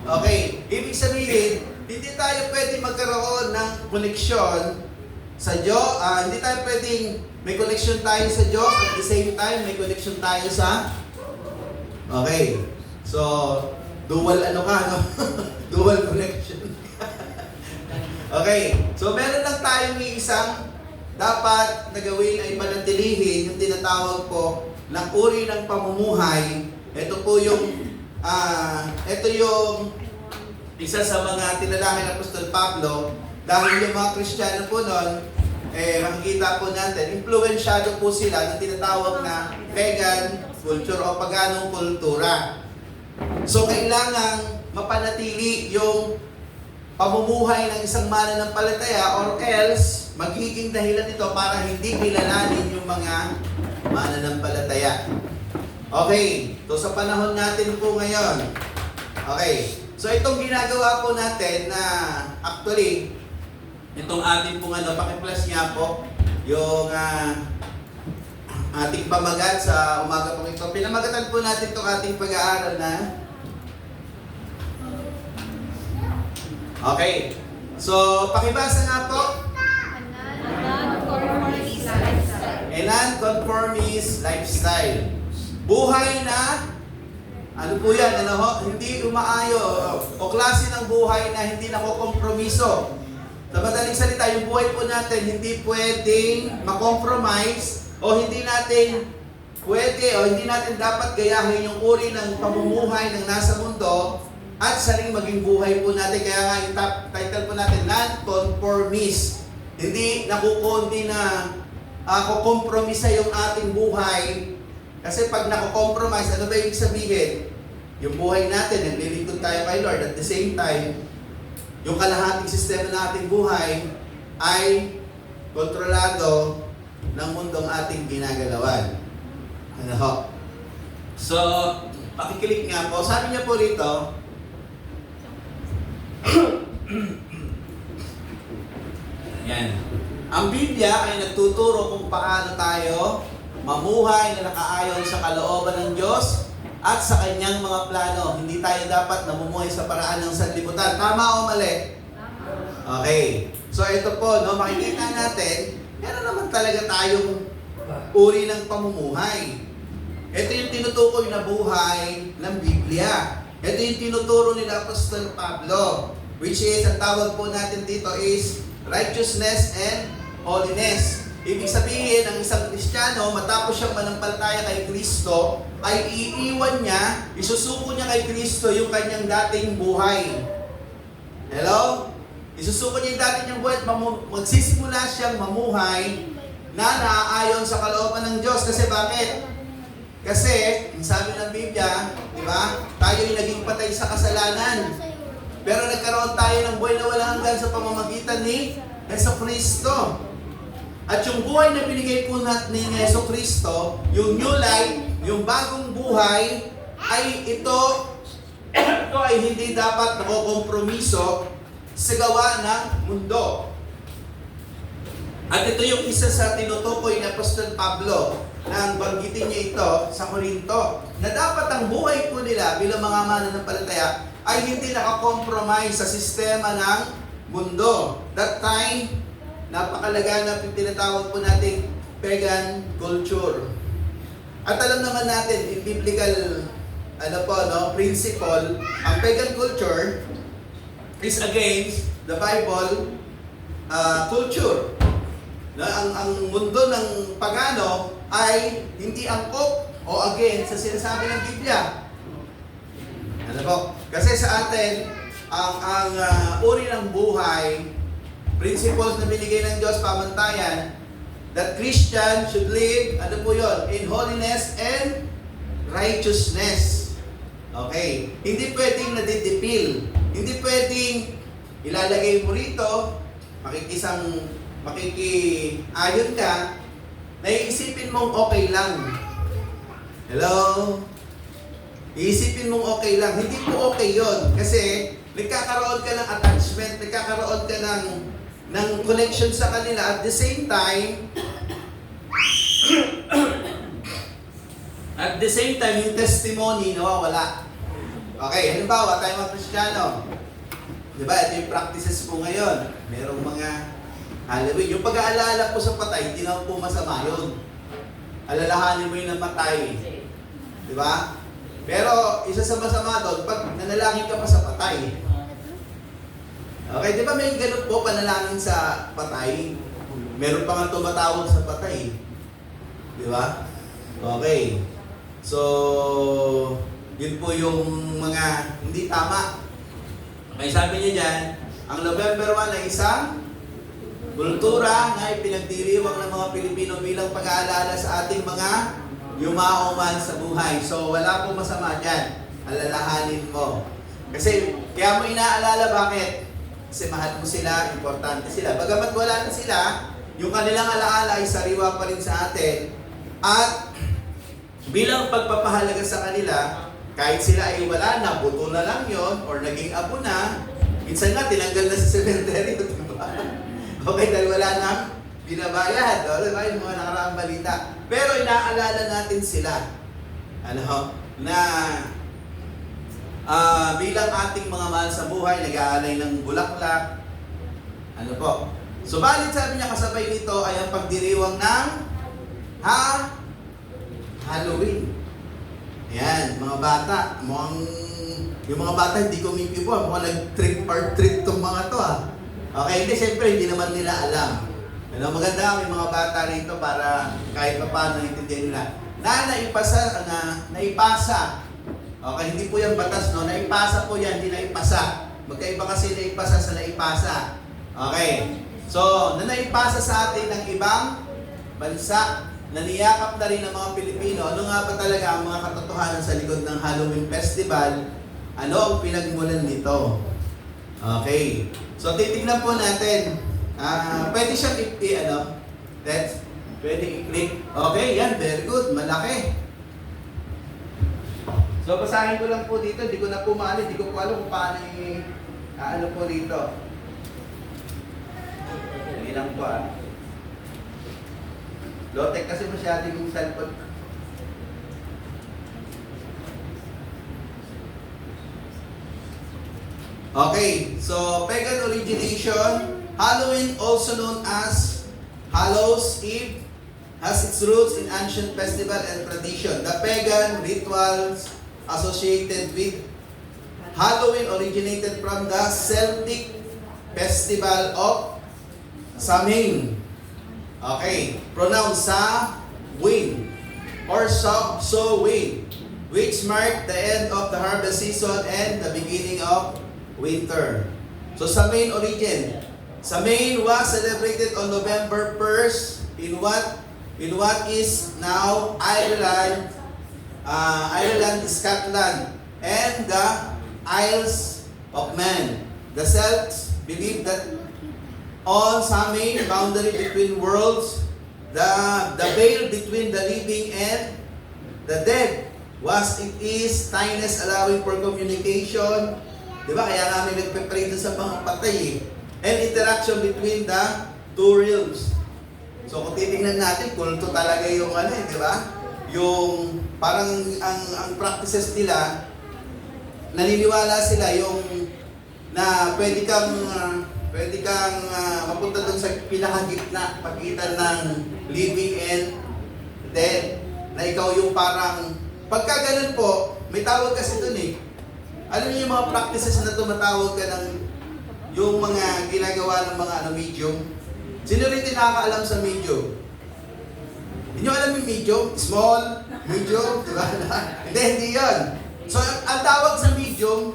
Okay. Ibig sabihin, hindi tayo pwedeng magkaroon ng koneksyon sa Diyos. Hindi tayo pwedeng may connection tayo sa Diyos at the same time may connection tayo sa... Okay. So, dual ano ka, no? Dual connection. Okay. So, meron lang tayong isang dapat na gawin ay manatilihin yung tinatawag po ng uri ng pamumuhay. Ito po yung isa sa mga tinalangin ng Apostol Pablo dahil yung mga Kristiyano po noon, makikita po natin, influensyado po sila ng tinatawag na pagan culture o paganong kultura. So, kailangang mapanatili yung pamumuhay ng isang mananampalataya or else magiging dahilan ito para hindi kilalanin yung mga mananampalataya. Okay, so sa panahon natin po ngayon, okay, so itong ginagawa po natin na actually, itong ating pong paki-plus nga po, yung ating pamagat sa umaga po ito. Pinamagatan po natin itong ating pag-aaral na okay. So, pakibasa nga po. A non-conformist lifestyle. Buhay na, ano po yan, hindi umaayo, o klase ng buhay na hindi nakokompromiso. Sa madaling salita, yung buhay po natin hindi pwedeng makompromise o hindi natin pwede o hindi natin dapat gayahin yung uri ng pamumuhay ng nasa mundo at saling maging buhay po natin. Kaya nga yung title po natin, non-conformist. Hindi nakukundi na kukompromisa yung ating buhay. Kasi pag nakukompromise, ano ba yung sabihin? Yung buhay natin, naglilingkod tayo kay Lord. At the same time, yung kalahating sistema ng ating buhay ay kontrolado ng mundong ating ginagalawan. Ano ho? So, pakikilik nga po. Sabi niya po rito, yan. Ang Biblia ay nagtuturo kung paano tayo mamuhay na nakaayon sa kalooban ng Diyos at sa kanyang mga plano. Hindi tayo dapat namumuhay sa paraan ng sanlibutan. Tama o mali? Okay. So ito po, no, makikita natin, meron naman talaga tayong uri ng pamumuhay. Ito yung tinutukoy na buhay ng Biblia. Ito yung tinuturo nila Apostol Pablo, which is, ang tawag po natin dito is righteousness and holiness. Ibig sabihin, ang isang Kristiyano, matapos siyang manampalataya kay Kristo, ay iiwan niya, isusuko niya kay Kristo yung kanyang dating buhay. Hello? Isusuko niya yung dating niyang buhay at magsisimula siyang mamuhay na naaayon sa kalooban ng Diyos. Kasi bakit? Kasi, ang sabi ng Biblia, di ba? Tayo'y naging patay sa kasalanan. Pero nagkaroon tayo ng buhay na walang hanggan sa pamamagitan ni Jesucristo. At yung buhay na binigay po natin ni Jesucristo, yung new life, yung bagong buhay, ay ito ay hindi dapat nakokompromiso sa gawa ng mundo. At ito yung isa sa tinutukoy ni Apostol Pablo nang banggitin niya ito sa Korinto, na dapat ang buhay po nila bilang mga mananampalataya ay hindi nakakompromise sa sistema ng mundo. That time, napakalaganap yung tinatawag po nating pagan culture. At alam naman natin, in biblical principle, ang pagan culture is against the Bible culture. Ang mundo ng pagano ay hindi angkop o against sa sinasabi ng Biblia. Ano po? Kasi sa atin, ang uri ng buhay, principles na binigay ng Diyos, pamantayan, that Christian should live, ano po yun? In holiness and righteousness. Okay? Hindi pwedeng nadidipil. Hindi pwedeng ilalagay mo rito, makikiayon ka, naiisipin mong okay lang. Hello? Iisipin mong okay lang. Hindi po okay yon. Kasi nagkakaroon ka ng attachment, nagkakaroon ka ng connection sa kanila. At the same time, yung testimony nawawala. Okay, halimbawa, tayo mga Kristiyano. Diba, ito yung practices po ngayon. Merong mga Halloween. Yung pag-aalala po sa patay, hindi naman po masama yun. Alalahanin mo yung namatay. Diba? Pero, isa sa masama doon, pag nanalangin ka pa sa patay. Okay, di ba may ganun po panalangin sa patay? Meron pa nga tumatawag sa patay. Di ba? Okay. So, yun po yung mga hindi tama. May sabi niya dyan, ang November 1 ay isang kultura na ipinagdiriwang ng mga Pilipino bilang pag-aalala sa ating mga yumao man sa buhay. So, wala pong masama dyan. Alalahanin mo. Kasi, kaya mo inaalala, bakit? Kasi mahal mo sila, importante sila. Bagamat wala na sila, yung kanilang alaala ay sariwa pa rin sa atin. At bilang pagpapahalaga sa kanila, kahit sila ay wala na, buto na lang yon or naging abo na, minsan nga tinanggal na sa cemetery. Okay, dahil wala na binabayad. Diba? Yung mga nakaraang balita. Pero inaalala natin sila. Na bilang ating mga mahal sa buhay, nag-aalay ng bulaklak. Ano po? Subalit sabi niya, kasabay nito ay ang pagdiriwang ng Halloween. Ayan, mga bata. Yung mga bata hindi kumipi po. Mukhang nag-trick or treat tong mga to. Okay, hindi, siyempre hindi naman nila alam. Ano, maganda may mga bata rito para kahit pa paano intindihan nila. Naipasa. Okay, hindi po yan batas, no? Naipasa po yan, hindi naipasa. Magkaiba kasi naipasa sa naipasa. Okay. So, naipasa sa atin ng ibang bansa, naniyakap na rin ng mga Pilipino. Ano nga ba talaga ang mga katotohanan sa likod ng Halloween Festival? Ano ang pinagmulan nito? Okay. So, titignan po natin. Pwede siyang pwede i-click. Okay, yan. Very good. Malaki. So, basahin ko lang po dito. Hindi ko na po maano. Hindi ko po alam kung paano ano po dito. Hindi lang po Lotek kasi masyado yung cellphone. Okay, so pagan origination, Halloween, also known as Hallows Eve, has its roots in ancient festival and tradition. The pagan rituals associated with Halloween originated from the Celtic festival of Samhain. Okay, pronounced Samhain or Samhain, which marked the end of the harvest season and the beginning of winter. So Samhain origin. Samhain was celebrated on November 1st in what is now Ireland Ireland, Scotland, and the Isles of Man. The Celts believed that on Samhain, boundary between worlds, the veil between the living and the dead was it is tiniest, allowing for communication. Di ba? Kaya namin nagpe-pray doon sa mga patay eh. And interaction between the two realms. So kung titingnan natin, kulto talaga yung ano eh, di ba? Yung parang ang practices nila, naniniwala sila yung na pwede kang mapunta doon sa pinakagitna, pagitan ng living and dead. Na ikaw yung parang, pagka ganun po, may tawag kasi doon eh. Alam niyo yung mga practices na tumatawag ka ng yung mga ginagawa ng mga medium? Sino rin nakakaalam sa medium? Hindi nyo alam yung medium? Small, medium, di ba? Hindi yun. So, ang tawag sa medium,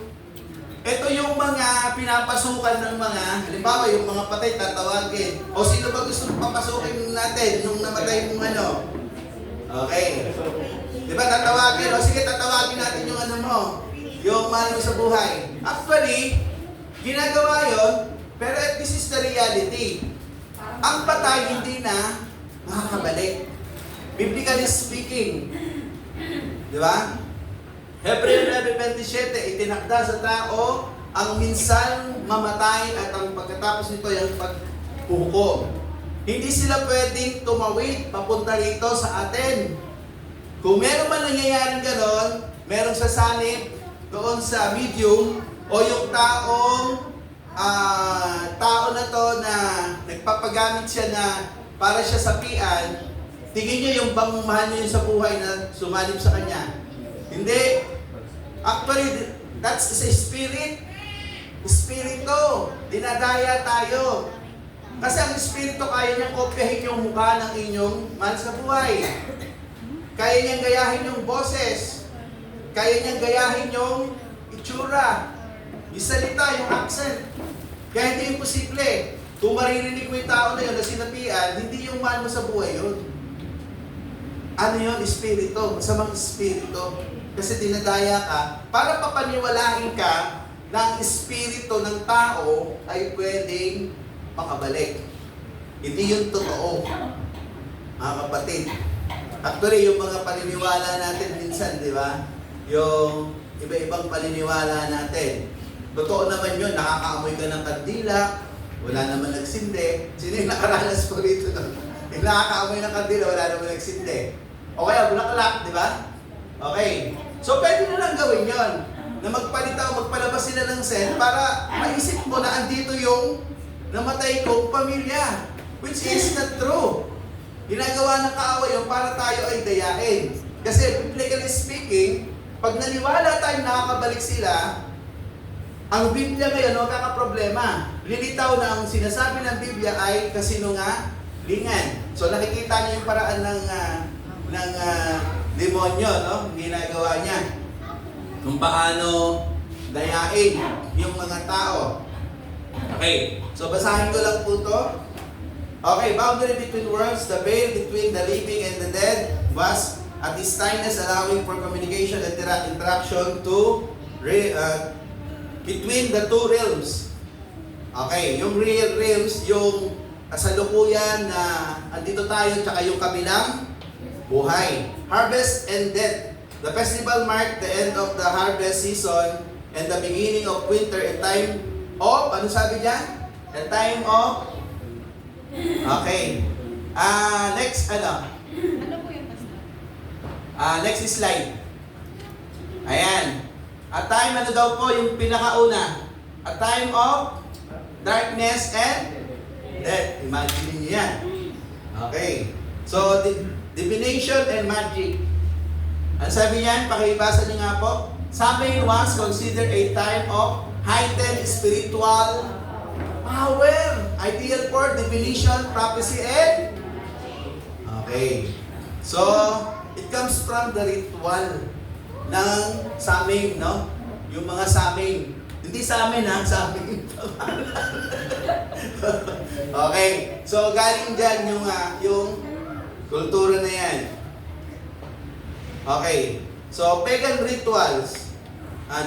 ito yung mga pinapasukan ng mga, halimbawa yung mga patay tatawagin. O sino ba gusto papasukin natin yung namatay mong ano? Okay. Di ba tatawagin? O sige, tatawagin natin yung ano mo. Yung mahal mo sa buhay. Actually, ginagawa yon, pero this is the reality. Ang patay hindi na makakabalik. Biblically speaking. Di ba? Hebreo 9:27, itinakda sa tao ang minsan mamatay at ang pagkatapos nito yung paghuhukom. Hindi sila pwedeng tumawid papunta rito sa atin. Kung meron man nangyayaring ganon, merong sasanib doon sa medium o yung tao na to na nagpapagamit siya na para siya sapian, tingin niyo yung bang mahal niyo sa buhay na sumalib sa kanya. Hindi. Actually, that's a spirit. Espiritu. Dinadaya tayo. Kasi ang espiritu kaya niyang kopyahin yung mukha ng inyong mahal sa buhay. Kaya niyang gayahin yung boses. Kaya niyang gayahin yung itsura. Yung salita, yung accent. Kaya hindi imposible. Kung maririnig mo yung tao na yun na sinapian, hindi yung mahal mo sa buhay yun. Ano yun? Espiritu. Masamang espiritu. Kasi dinadaya ka para papaniwalain ka na ang espiritu ng tao ay pwedeng makabalik. Hindi yun totoo, mga kapatid. Actually, yung mga paniniwala natin minsan, di ba? Yung iba-ibang paniniwala natin. Totoo naman yun, nakakaamoy ka ng kandila, wala naman nagsindi. Sino yung nakaranas po rito? Yung nakakaamoy ng kandila, wala naman nagsindi. O kaya, bulaklak, di ba? Okay. So, pwede na lang gawin yon na magpalabas sila ng sen para maisip mo na andito yung namatay kong pamilya. Which is not true. Ginagawa ng kaaway yung para tayo ay dayain. Kasi, biblically speaking, pag naniwala tayo nakakabalik sila, ang Biblia ngayon magkakaproblema. Lilitaw na ang sinasabi ng Biblia ay kasinungalingan. So, nakikita niyo yung paraan ng demonyo, no? Ginagawa niya. Kung paano dayain yung mga tao. Okay. So, basahin ko lang po to. Okay. Boundary between worlds, the veil between the living and the dead was at this timeless, allowing for communication and interaction between the two realms. Okay. Yung real realms, yung kasalukuyan na andito tayo, tsaka yung kabilang buhay. Harvest and death. The festival marked the end of the harvest season and the beginning of winter, a time of, ano sabi diyan? A time of, okay. Next, ano? Ano po yung pastor? Next slide. Ayan. A time, ano daw po yung pinakauna? A time of darkness and death. Imagine niyo yan. Okay. So, divination and magic. Ang sabi niyan, pakibasa niyo nga po. Samhain was considered a time of heightened spiritual power. Ideal for divination, prophecy, and... Okay. So, it comes from the ritual ng Samhain, no? Yung mga Samhain. Hindi sa amin, ha? Samhain. Okay. So, galing dyan yung kultura na yan. Okay. So, pagan rituals.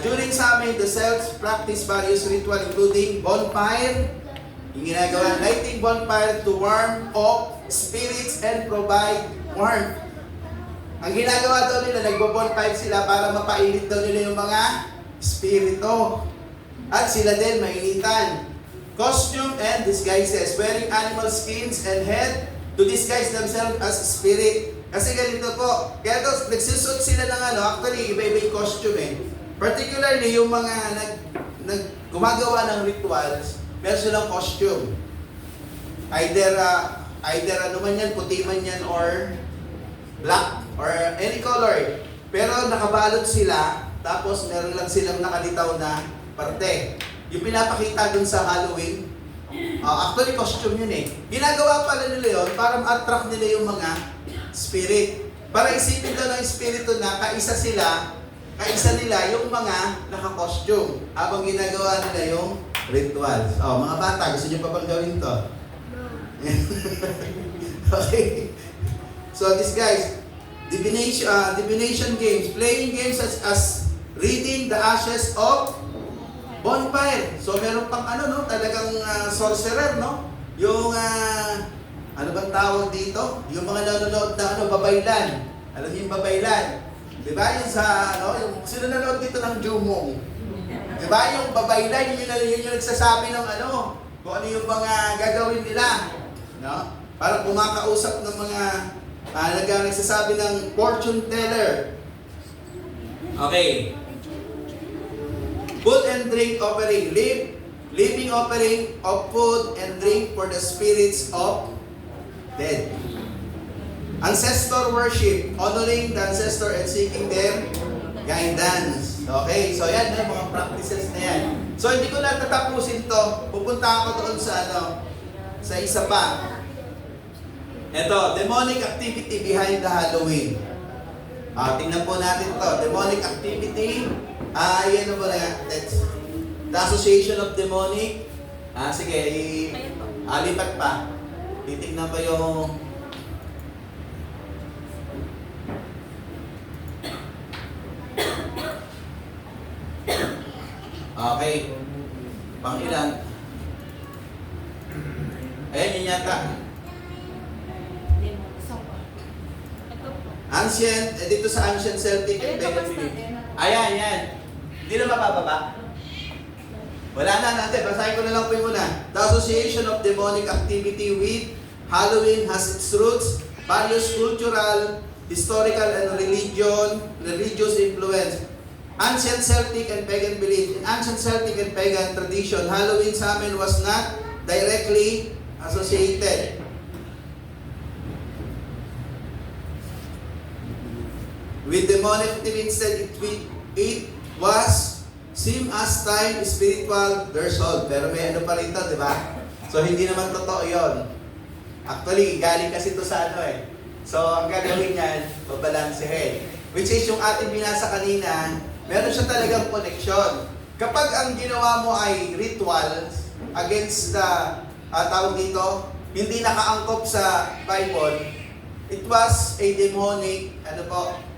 During sa amin, the cells practice various ritual including bonfire, yung ginagawa, lighting bonfire to warm off spirits and provide warmth. Ang ginagawa daw nila, nagbo-bonfire sila para mapainit daw nila yung mga spirito. At sila din mainitan. Costume and disguises, wearing animal skins and head to disguise themselves as spirit. Kasi ganito po, kaya daw nagsusot sila ng actually iba-iba yung costume eh. Particularly yung mga gumagawa ng rituals, meron silang costume. Either ano man yan, puti man yan, or black, or any color. Pero nakabalot sila, tapos meron lang silang nakalitaw na parte. Yung pinapakita dun sa Halloween, actually costume yun eh. Ginagawa pala nila yun para ma-attract nila yung mga spirit. Para isipin daw ng espiritu na kaisa nila yung mga naka-costume habang ginagawa nila yung rituals. Mga bata, gusto nyo pa bang gawin to? Okay. So this guys, divination games, playing games such as reading the ashes of bonfire. So meron pang talagang sorcerer, no? Yung ano bang tawag dito? Yung mga nanonood na babaylan. Alam niyo yung babaylan? Diba? Yung sa yung sino nanonood dito ng Jumong? Diba? Yung babaylan, yun yung nagsasabi ng kung ano yung mga gagawin nila. No? Parang kumakausap ng mga nagsasabi ng fortune teller. Okay. Food and drink offering. Living offering of food and drink for the spirits of dead. Ancestor worship, honoring the ancestor and seeking their guidance. Okay, so yan, mga practices na yan. So hindi ko na tatapusin to. Pupunta ako doon sa isa pa. Ito, demonic activity behind the Halloween. Tingnan po natin to. Demonic activity. Yan na ba na? The Association of Demonic. Sige, lipat pa. Titignan pa yung okay. Pang ilan? Ayan yun yata. Ancient, dito sa Ancient Celtic and Pagan Belief. Ayan, yan. Hindi na mabababa. Wala na natin. Basahin ko na lang po yung una. The Association of Demonic Activity with Halloween has its roots, various cultural, historical, and religious influence. Ancient Celtic and Pagan belief. In ancient Celtic and Pagan tradition, Halloween sa amin was not directly associated. With demonic activity, instead it was seen as time, spiritual, their soul. Pero may pa rito, di ba? So hindi naman totoo yon. Actually, galing kasi ito sa So ang gagawin niyan, babalansehin. Which is yung ating binasa kanina, meron siya talagang connection. Kapag ang ginawa mo ay rituals against the tawag dito, hindi nakaangkop sa Bible, it was a demonic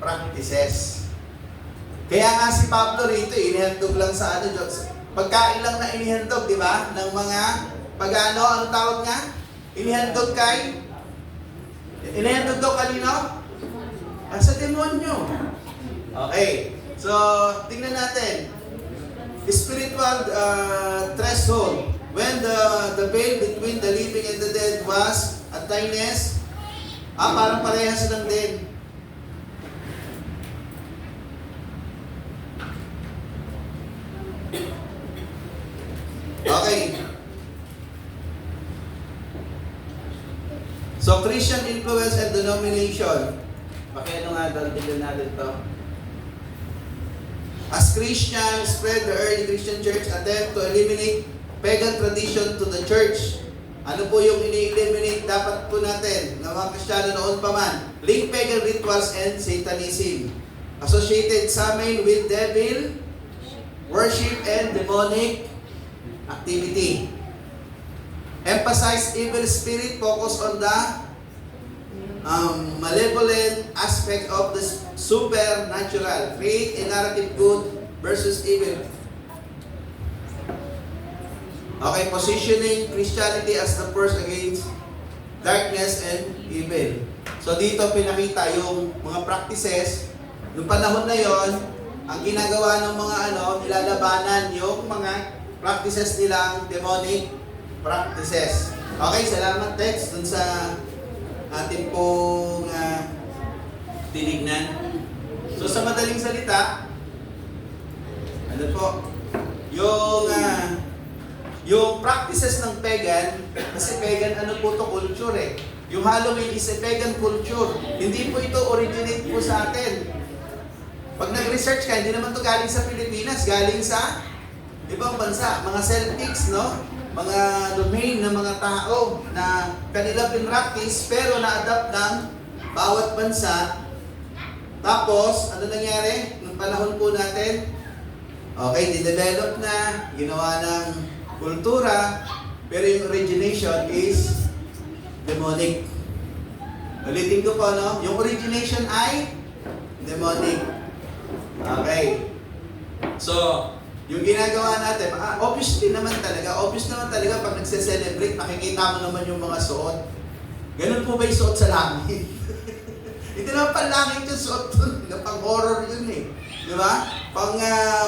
practices. Kaya nga si Pablo rito, inihandog lang sa Diyos. Pagkain lang na inihandog, di ba? Ng mga pagano, anong tawag nga? Inihandog daw kanino? Sa demonyo. Okay. So, tingnan natin. Spiritual threshold. When the veil between the living and the dead was at thinness, parang parehas lang din. Okay. So, Christian influence and denomination. Pakiano nga doon, tignan natin to. As Christians spread the early Christian church attempt to eliminate pagan tradition to the church. Ano po yung ini-eliminate dapat po natin ng mga Kristiyano noon pa man? Link pagan rituals and Satanism. Associated sa amin with devil, worship, and demonic activity. Emphasize evil spirit, focus on the malevolent aspect of the supernatural. Create a narrative good versus evil. Okay, positioning Christianity as the force against darkness and evil. So dito pinakita yung mga practices. Noong panahon na yon, ang ginagawa ng mga nilalabanan yung mga practices nilang demonic practices. Okay, salamat Tex dun sa ating pong tinignan. So sa madaling salita, ano po, yung practices ng pagan, kasi pagan po to culture eh. Yung Halloween is a pagan culture. Hindi po ito originate po sa atin. Pag nag-research ka, hindi naman to galing sa Pilipinas, galing sa ibang bansa, mga Celtics, no? Mga domain ng mga tao na kanila pinractice pero na-adapt ng bawat bansa. Tapos, ano nangyari? Nung panahon po natin, okay, didevelop na, ginawa ng kultura, pero yung origination is demonic. Ulitin ko po, no? Yung origination ay demonic. Okay. So, yung ginagawa natin, obvious naman talaga pag nagse-celebrate, makikita mo naman yung mga suot. Ganun po ba yung suot sa langit? Hindi naman pang langit yung suot dun. Pang horror yun eh. Di ba? Pang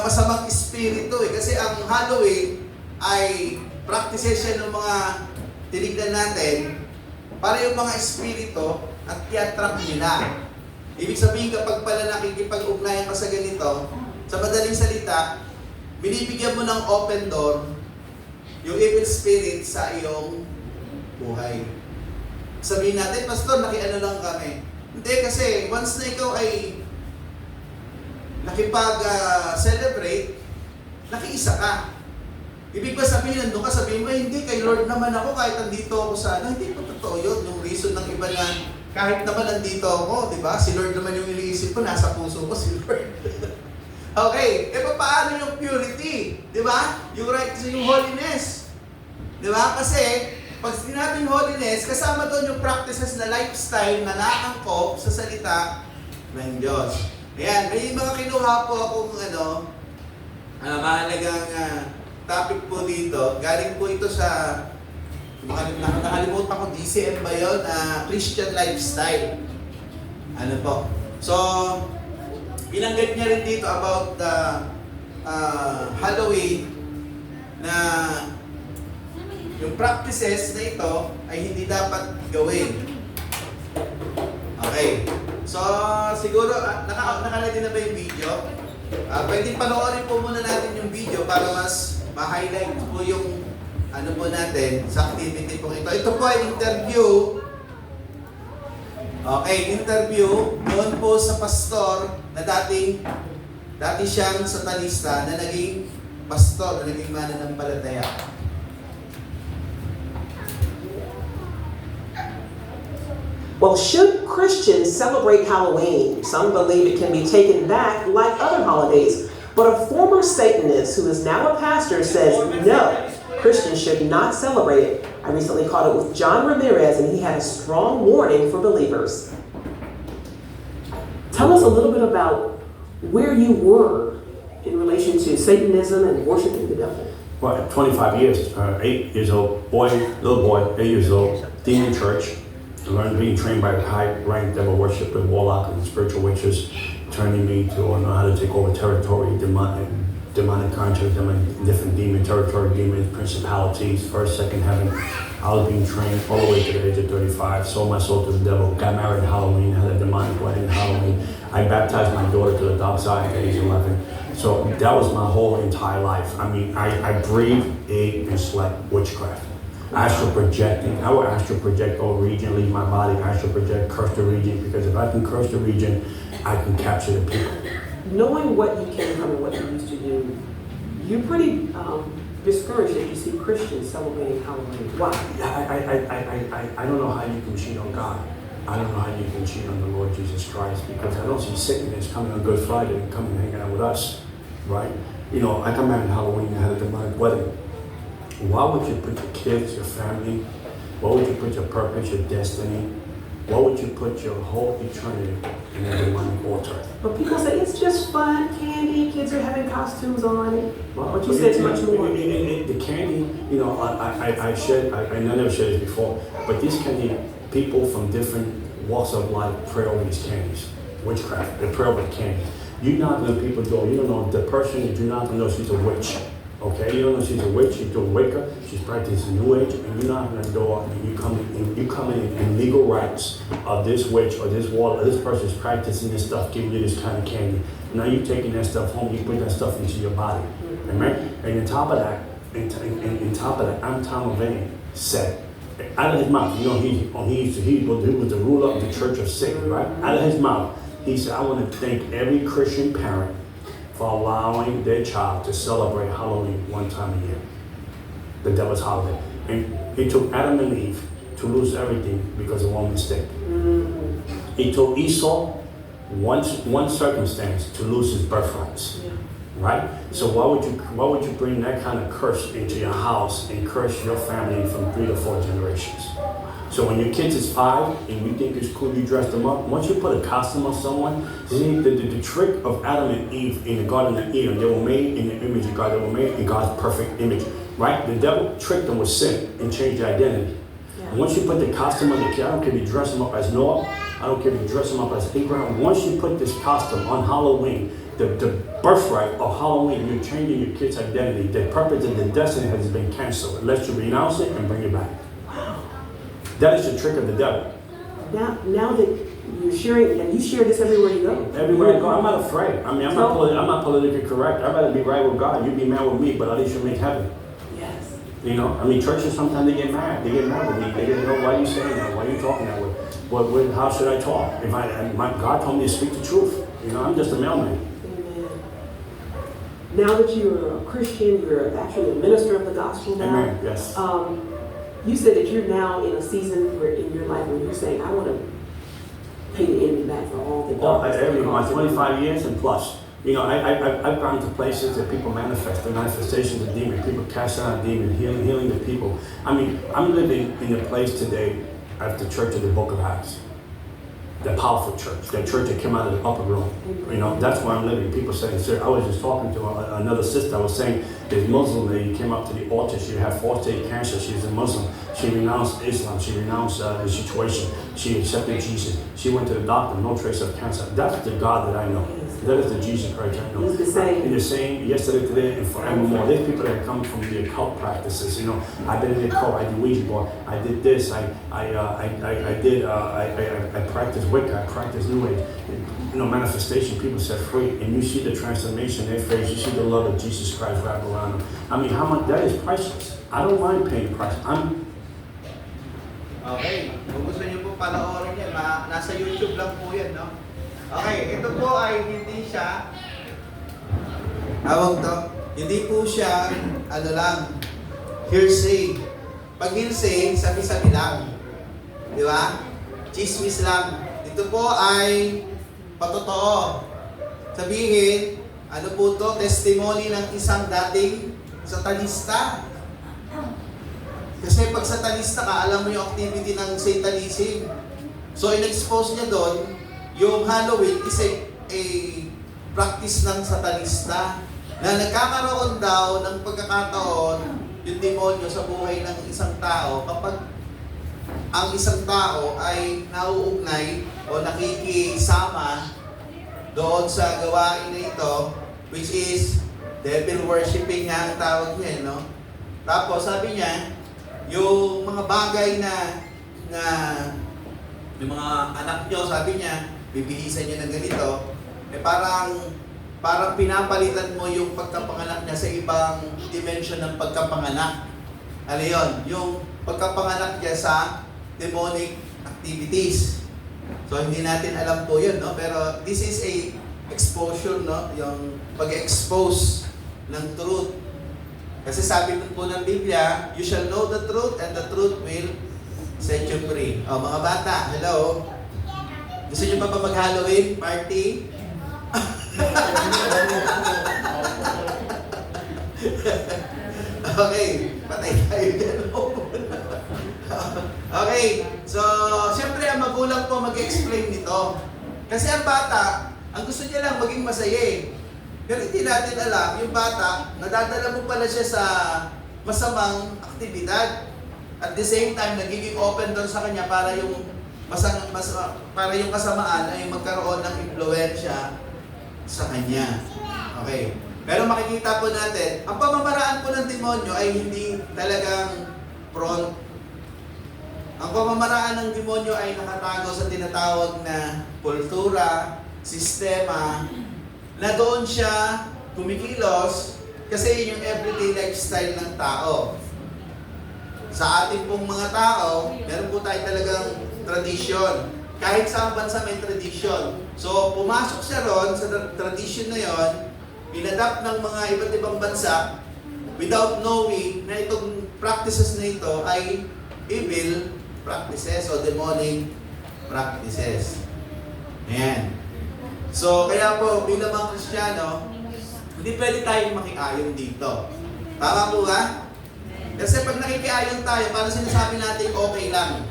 masamang espiritu eh. Kasi ang Halloween ay practices yan ng mga tinignan natin para yung mga espiritu at i-attract nila. Ibig sabihin kapag pala nakikipag-ugnayan ka sa ganito, sa madaling salita, binibigyan mo ng open door yung evil spirit sa iyong buhay. Sabihin natin, Pastor, nakiano lang kami. Hindi kasi once na ikaw ay nakipag-celebrate, nakiisa ka. Ibig ba sabihin, nandun ka, sabihin mo, hindi, kay Lord naman ako kahit nandito ako sa hindi po totoo yun. Yung reason ng iba na kahit naman nandito ako, di ba? Si Lord naman yung iniisip ko, nasa puso ko si Lord. Okay, paano yung purity? Di ba? Yung right, yung holiness. Di ba? Kasi, pag sinabing holiness, kasama doon yung practices na lifestyle na naangkop sa salita ng Diyos. Ayan, may mga kinuha po akong mahalagang topic po dito. Galing po ito sa, nakalimutan ko, DCM ba yun? Christian lifestyle. Ano po? So, binanggit niya rin dito about the Halloween na yung practices na ito ay hindi dapat gawin. Okay. So, siguro, naka-ready na ba yung video? Pwede panoorin po muna natin yung video para mas ma-highlight po yung po natin sa activity po ito. Ito po ay interview. Okay, interview doon po sa pastor na dati siyang satanista na naging pastor, na naging mananampalataya. Well, should Christians celebrate Halloween? Some believe it can be taken back like other holidays. But a former Satanist who is now a pastor says no, Christians should not celebrate it. I recently caught it with John Ramirez, and he had a strong warning for believers. Tell us a little bit about where you were in relation to Satanism and worshiping the devil. Well, 25 years, 8 years old, little boy, 8 years old, demon church, being trained by high-ranked devil worshipers, warlock, and spiritual witches, turning me to know how to take over territory, demonic contracts, different demon territory, demons, principalities, first, second heaven. I was being trained all the way to the age of 35, sold my soul to the devil, got married in Halloween, had a demonic wedding in Halloween. I baptized my daughter to the dark side at age 11. So that was my whole entire life. I mean, I breathed, ate, and slept witchcraft. Astral projecting. I would astral project all region, leave my body, astral project, curse the region, because if I can curse the region, I can capture the people. Knowing what you came from and what you used to do, you're pretty discouraged that you see Christians celebrating Halloween. Why? I don't know how you can cheat on God. I don't know how you can cheat on the Lord Jesus Christ, because I don't see sickness coming on Good Friday and coming and hanging out with us, right? You know, I come back on Halloween and had a demonic wedding. Why would you put your kids, your family, why would you put your purpose, your destiny, why would you put your whole eternity in a demonic altar? But people say it's just fun, candy, kids are having costumes on. Well, But you said too much more. The candy, you know, I never shared this before, but these candy, people from different walks of life pray over these candies. Witchcraft, they pray over the candy. You knock on the people's door, you don't know the person, you do not know she's a witch. Okay, you don't know she's a witch, she's a Wicca, she's practicing New Age, and you knock on the door and you come in legal rights of this witch or this wall or this person's practicing this stuff, giving you this kind of candy. Now you're taking that stuff home, you put that stuff into your body. Amen? And on top of that, I'm Tom Levine said, out of his mouth, you know, he was the ruler of the Church of Satan, right? Out of his mouth, he said, I want to thank every Christian parent for allowing their child to celebrate Halloween one time a year, the devil's holiday. And it took Adam and Eve to lose everything because of one mistake. It took Esau one circumstance to lose his birthrights, right? So why would you bring that kind of curse into your house and curse your family from 3 to 4 generations? So when your kids is 5 and you think it's cool, you dress them up. Once you put a costume on someone, see, the trick of Adam and Eve in the Garden of Eden, they were made in the image of God. They were made in God's perfect image, right? The devil tricked them with sin and changed their identity. And once you put the costume on the kid, I don't care if you dress them up as Noah, I don't care if you dress them up as Abraham. Once you put this costume on Halloween, the birthright of Halloween, you're changing your kid's identity. The purpose and the destiny has been canceled unless you renounce it and bring it back. That is the trick of the devil. Now that you're sharing, and you share this everywhere you go. Everywhere I go, I'm not afraid. I mean, I'm not politically correct. I'd rather be right with God. You be mad with me, but at least you make heaven. Yes. You know, I mean, churches sometimes they get mad. They get mad with me. They didn't know why you saying that. Why you talking that way? But how should I talk? If my God told me to speak the truth. You know, I'm just a mailman. Amen. Now that you're a Christian, you're actually a minister of the gospel now. Amen. Yes. You said that you're now in a season where in your life where you're saying, I want to pay the enemy back for all the darkness. My 25 years and plus. You know, I've gone to places that people manifest, the manifestations of demons, people casting out demons, healing the people. I mean, I'm living in a place today at the Church of the Book of Acts. The powerful church, that church that came out of the upper room. You know, that's where I'm living. People say, sir, I was just talking to another sister. I was saying, this Muslim lady came up to the altar. She had prostate cancer. She's a Muslim. She renounced Islam. She renounced the situation. She accepted Jesus. She went to the doctor, no trace of cancer. That's the God that I know. That is the Jesus Christ I know. He's the same. He's the same yesterday, today, and forevermore. There's people that come from the occult practices. You know, I've been in the occult. I did Ouija board. I did this. I practice Wicca. I practice New Age. You know, manifestation. People set free, and you see the transformation in their face. You see the love of Jesus Christ wrap around them. I mean, how much that is priceless. I don't mind paying the price. Okay, kung gusto niyo po panoorin yan, nasa YouTube lang po yan, no? Okay, ito po ay hindi siya, hindi po siya, hearsay. Pag hearsay, sabi-sabi lang. Di ba? Chismis lang. Ito po ay patotoo. Sabihin, ano po to? Testimony ng isang dating satanista. Kasi pag satanista ka, alam mo yung activity ng satanism. So, in-expose niya doon, yung Halloween is a practice ng satanista na nagkakaroon daw ng pagkakataon yung demonyo sa buhay ng isang tao kapag ang isang tao ay nauugnay o nakikisama doon sa gawain na ito, which is devil worshiping nga ang tawag niya, no? Tapos sabi niya, yung mga bagay na yung mga anak nyo, sabi niya, bibihisan niyo ng ganito, parang pinapalitan mo yung pagkapanganak niya sa ibang dimension ng pagkapanganak. Ano yun? Yung pagkapanganak niya sa demonic activities. So, hindi natin alam po yun, no? Pero this is a exposure, no? Yung pag-expose ng truth. Kasi sabi po ng Biblia, you shall know the truth and the truth will set you free. O, mga bata, hello? Gusto niyo pa ba mag-Halloween party? Okay, patay tayo dyan. Okay, So, siyempre ang magulang po mag-explain nito. Kasi ang bata, ang gusto niya lang maging masaya eh. Pero hindi natin alam, yung bata, nadadala mo pala siya sa masamang aktibidad. At the same time, nagiging open door sa kanya para yung para yung kasamaan ay magkaroon ng impluwensya sa kanya. Okay. Pero makikita po natin, ang pamamaraan po ng demonyo ay hindi talagang front. Ang pamamaraan ng demonyo ay nakatago sa tinatawag na kultura, sistema, na doon siya kumikilos kasi yun yung everyday lifestyle ng tao. Sa ating pong mga tao, meron po tayo talagang tradisyon. Kahit sa bansa may tradisyon. So, pumasok siya ron sa tradisyon na yon, inadapt ng mga iba't ibang bansa without knowing na itong practices na ito ay evil practices o demonic practices. Ayan. So, kaya po, bilang mga Kristiyano, hindi pwede tayong makiayon dito. Tama po ba? Kasi pag nakikiayon tayo, parang sinasabi natin okay lang.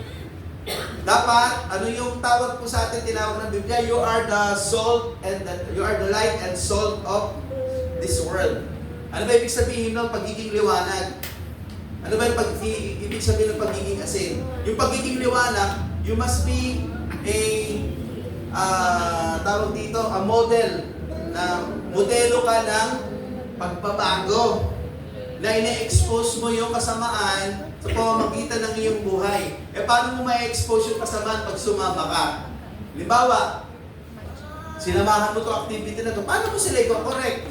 Dapat, ano yung tawag po sa atin, tinawag ng Biblia, you are the salt and you are the light and salt of this world. Ano ba ibig sabihin ng pagiging liwanag? Ano ba yung ibig sabihin ng pagiging asin? Yung pagiging liwanag, you must be tawag dito, a model, na modelo ka ng pagbabago, na ine-expose mo yung kasamaan sa pamamagitan ng iyong buhay. Eh, paano mo ma-expose yung kasamaan pag sumama ka? Halimbawa, sinamahan mo itong activity na ito, paano mo sila i-correct?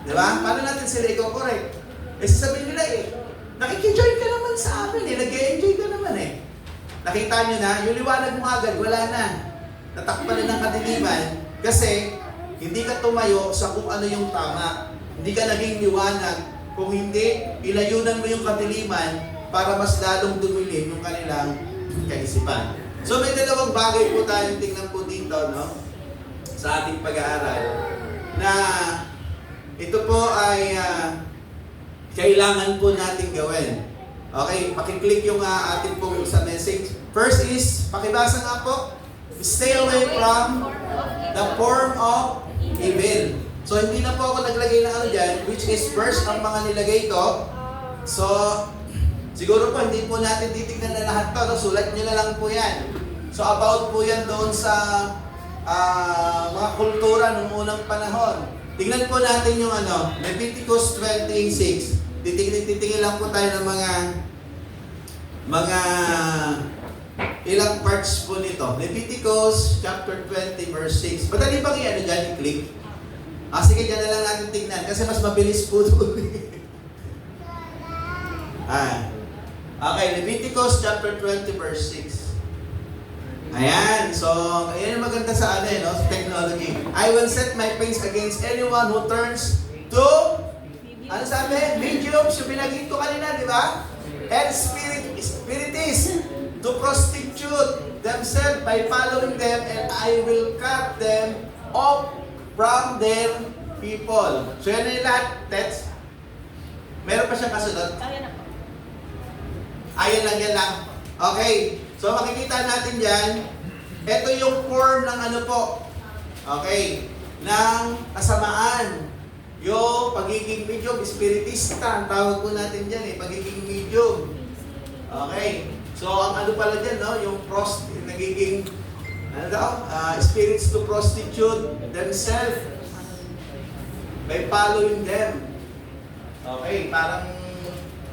Diba? Paano natin sila i-correct? Eh, sasabihin nila nakikijoin ka naman sa amin nag-e-enjoy ka naman Nakita nyo na, yung liwanag mo agad, wala na. Natakpan na ng kadiliman kasi hindi ka tumayo sa kung ano yung tama. Hindi ka naging liwanag. Kung hindi, ilayunan mo yung kadiliman para mas lalong dumilim yung kanilang kaisipan. So may dalawang bagay po tayong tingnan po dito, no? Sa ating pag-aaral, na ito po ay kailangan po natin gawin. Okay, pakiclick yung ating po sa message. First is, pakibasa nga po, stay away from the form of evil. So, hindi na po ako naglagay ng ano dyan, which is verse ang mga nilagay ko. So, siguro po, hindi po natin titignan na lahat to. No? Sulat nyo na lang po yan. So, about po yan doon sa mga kultura noong unang panahon. Tingnan po natin yung Leviticus 26. Titingin lang po tayo ng mga ilang parts po nito. Leviticus chapter 20 verse 6. Madali bang dyan, i-click? Sige, dyan na lang natin tignan kasi mas mabilis po doon. Okay, Leviticus chapter 20 verse 6. Ayan, so, ayan yung maganda sa sa technology. I will set my face against anyone who turns to, ano sabi? Mediums, yung pinagin ko kanina, di ba? And spiritists to prostitute themselves by following them, and I will cut them off from their people. So yan na yung lahat, Tets. Meron pa siyang kasunod? Kaya na po. Ayan lang, yan lang. Okay, so makikita natin dyan, ito yung form ng okay, ng kasamaan. Yung pagiging medium, spiritista, ang tawag po natin dyan pagiging medium. Okay, so ang pala dyan, yung nagiging, spirits to prostitute themselves by following them. Okay, parang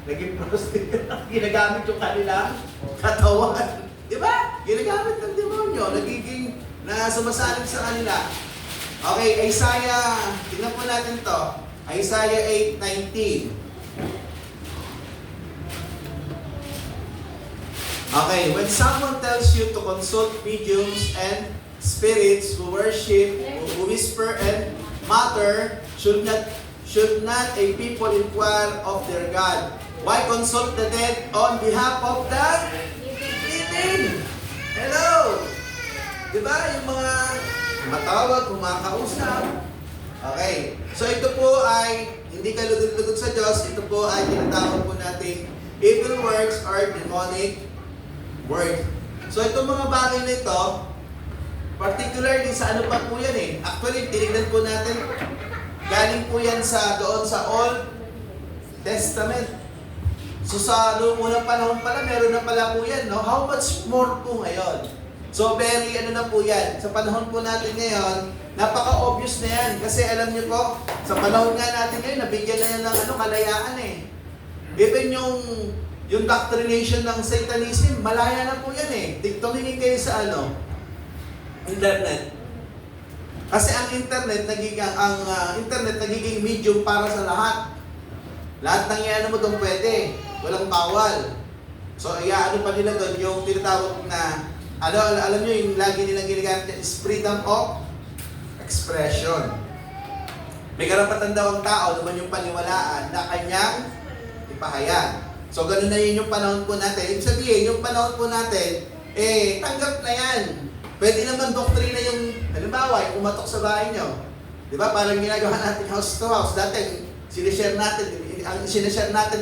naging prostitute, ginagamit yung kanilang katawan. Di ba? Ginagamit ng demonyo, nagiging sumasalib sa kanila. Okay, Isaiah, tingnan po natin to. Isaiah 8:19. Okay, when someone tells you to consult mediums and spirits who worship, who whisper and mutter, should not a people inquire of their God? Why consult the dead on behalf of the living? Hello! Diba? Yung mga matawag, kumakausap. Okay. So ito po ay hindi ka lugod-lugod sa Diyos. Ito po ay tinatawag po natin evil works or demonic word. So itong mga bagay na ito, particularly sa ano pa po yan eh. Actually, tinignan po natin, galing po yan doon sa Old Testament. So sa noong unang panahon pala, meron na pala po yan, no? How much more po ngayon? So very ano na po yan. Sa panahon po natin ngayon, napaka-obvious na yan. Kasi alam niyo po, sa panahon nga natin ngayon, nabigyan na yan ng kalayaan eh. Even yung doctrination ng Satanism, malaya na po yan eh. Tumingin kayo sa internet. Kasi ang internet nagiging medium para sa lahat. Lahat ng iyan mo doon pwede. Walang bawal. So, ano pa nila doon, yung tinatawag na, alam nyo, yung lagi nilang ginagamit is freedom of expression. May karapatan daw ang tao naman yung paniwalaan na kanyang ipahayag. So, ganun na yun yung panahon po natin. Ibig sabihin, yung panahon po natin, tanggap na yan. Pwede naman doktrina yung, halimbawa, yung umatok sa bahay nyo. Di ba? Parang ginagawa natin house to house. Dati, sinishare natin,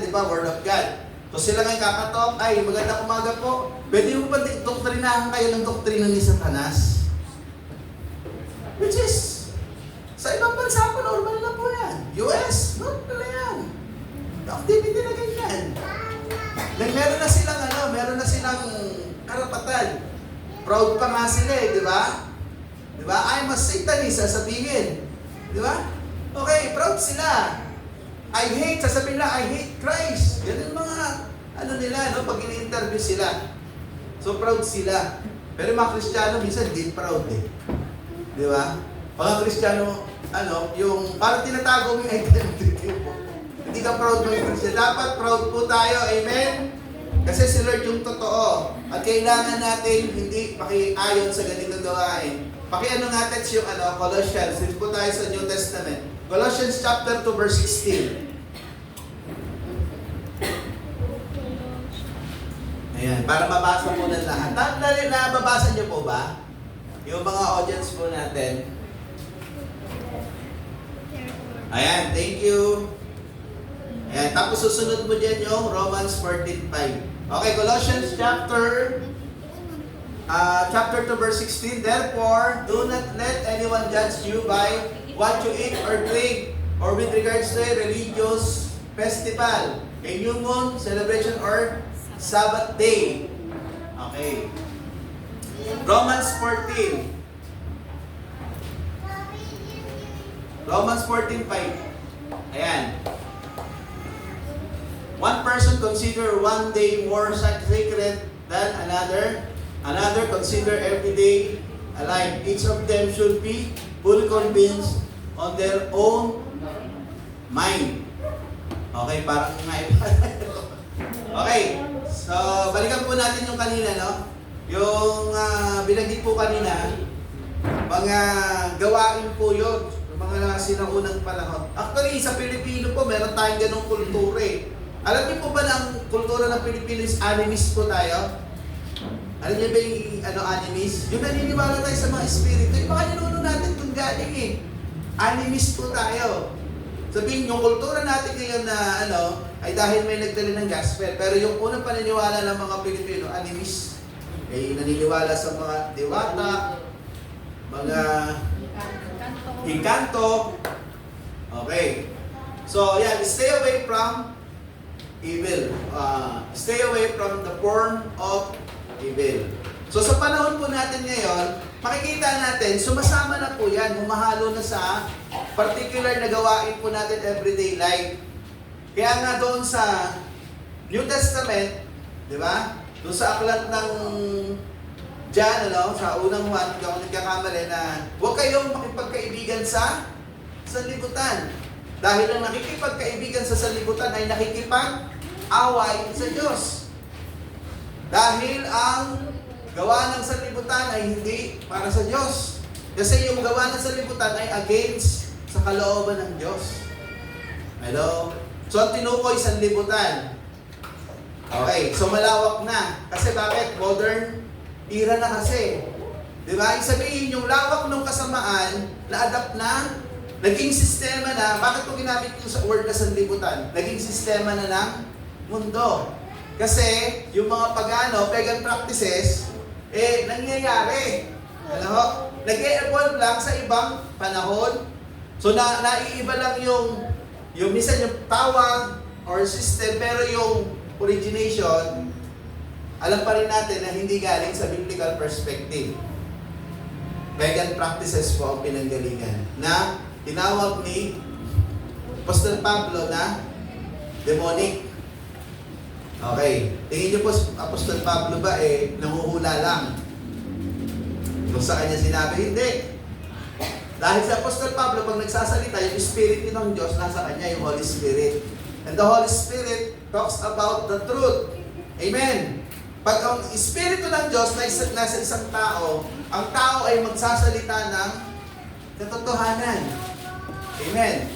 di ba, Word of God. So sila ngayon kakatok, ay magandang umaga po. Pwede mo ba doktrinahan kayo ng doktrina ni Satanas? Which is, sa ibang bansa po, normal na po yan. US, normal na yan. Activity na ganyan. Meron na silang karapatan. Proud pa nga sila di ba? Di ba? I'm a Satanist, sasabihin. Di ba? Okay, proud sila. Sasabihin nila, I hate Christ. Ganun mga, nila, pag ini-interview sila. So, proud sila. Pero mga Kristiyano, minsan, di proud eh. Di ba? Mga Kristiyano, yung, parang tinatago mo yung identity mo. Hindi ka proud mga Kristiyano. Dapat proud po tayo, amen? Kasi si Lord yung totoo. At kailangan natin, hindi pakiayon sa ganitong gawain. Pakiano natin yung, Colossians. Dito po tayo sa New Testament. Colossians chapter 2, verse 16. Ayan, para mabasa po ng lahat. Nababasa niyo po ba? Yung mga audience po natin. Ayan, thank you. Ayan, tapos susunod mo dyan yung Romans 14:5. Okay, Colossians chapter 2 verse 16. Therefore, do not let anyone judge you by what you eat or drink, or with regards to a religious festival, a new moon celebration, or Sabbath day. Okay. Romans 14. Romans 14:5. Ayan. One person consider one day more sacred than another. Another consider every day alike. Each of them should be fully convinced on their own mind. Okay, parang okay. So, balikan po natin yung kanina, no? Yung binanggit po kanina, mga gawain po yun, mga sinaunang panahon. Actually, sa Pilipino po, meron tayong ganong kultura eh. Alam niyo po ba na ang kultura ng Pilipino is animist po tayo? Alam niyo ba yung animist? Yung naniniwala tayo sa mga espiritu, yung mga ninuno natin kung galing eh. Animist po tayo. Sabihin, yung kultura natin ngayon na ay dahil may nagdala ng gospel. Pero yung unang paniniwala ng mga Pilipino, animist, ay naniniwala sa mga diwata, mga inkanto. Okay. So, yan, stay away from evil. Stay away from the form of evil. So, sa panahon po natin ngayon, makikita natin, sumasama na po yan, humahalo na sa particular na gawain po natin everyday life. Kaya nga doon sa New Testament, di ba? Doon sa aklat ng John, sa unang 1, hindi ako nagkakamali na huwag kayong makipagkaibigan sa sanlibutan. Dahil ang nakikipagkaibigan sa sanlibutan ay nakikipag-away sa Diyos. Dahil ang gawa ng sanlibutan ay hindi para sa Diyos. Kasi yung gawa ng sanlibutan ay against sa kalooban ng Diyos. Hello? So, ang tinukoy sanlibutan. Okay, so malawak na. Kasi bakit? Modern era na kasi. Diba? Ibig sabihin, yung lawak ng kasamaan, na-adapt na, naging sistema na, bakit ko ginamit yung sa word na sanlibutan? Naging sistema na ng mundo. Kasi yung mga pagano, pagan practices, nangyayari. Ano ho? Nag-e-evolve lang sa ibang panahon. So naiiba lang yung minsan yung tawag or system, pero yung origination, alam pa rin natin na hindi galing sa biblical perspective. Pagan practices po ang pinanggalingan na tinawag ni Apostol Pablo na demonic. Okay. Tingin niyo po, Apostol Pablo ba nanguhula lang? Kung sa kanya sinabi, hindi. Dahil sa Apostol Pablo, pag nagsasalita, yung Spirit ng Diyos nasa kanya, yung Holy Spirit. And the Holy Spirit talks about the truth. Amen. Pag ang Espiritu ng Diyos nasa isang tao, ang tao ay magsasalita ng katotohanan. Amen.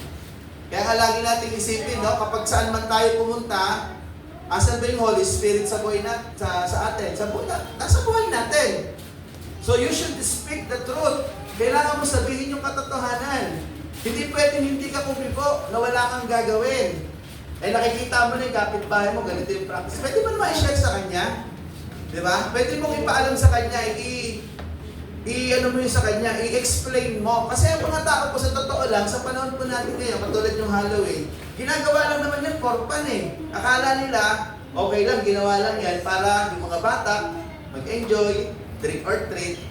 Kaya nga lagi natin isipin, no? Kapag saan man tayo pumunta, asan ba yung Holy Spirit sa buhay sa atin? Nasa buhay natin. So you should speak the truth. Kailangan mo sabihin yung katotohanan. Hindi pwedeng hindi ka kumibo na wala kang gagawin. Nakikita mo na yung kapitbahay mo, ganito yung practice. Pwede mo naman i-share sa kanya. Di ba? Pwede mong ipaalam sa kanya, ano mo yun sa kanya, i-explain mo. Kasi ang mga tao po sa totoo lang, sa panahon po natin ngayon, katulad yung Halloween, ginagawa lang naman yan for fun Akala nila, okay lang, ginawa lang yan para yung mga bata mag-enjoy, trick or treat.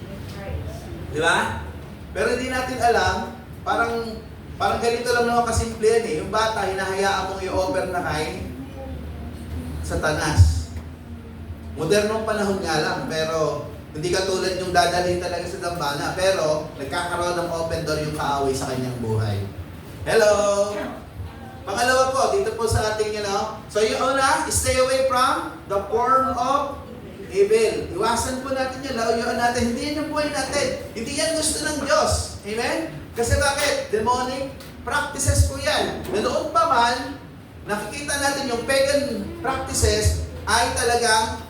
Di ba? Pero hindi natin alam, parang ganito lang naman kasimple yan Yung bata, hinahayaan mong i-over na kay Satanas. Modernong panahon nga lang, pero hindi katulad yung dadalhin talaga sa dambana. Pero nagkakaroon ng open door yung kaaway sa kanyang buhay. Hello! Pangalawa po, dito po sa ating, So yung una, stay away from the form of evil. Iwasan po natin yan, lauyuan natin. Hindi yan yung buhay natin. Hindi yan gusto ng Diyos. Amen? Kasi bakit? Demonic practices po yan. Na noon pa man, nakikita natin yung pagan practices ay talagang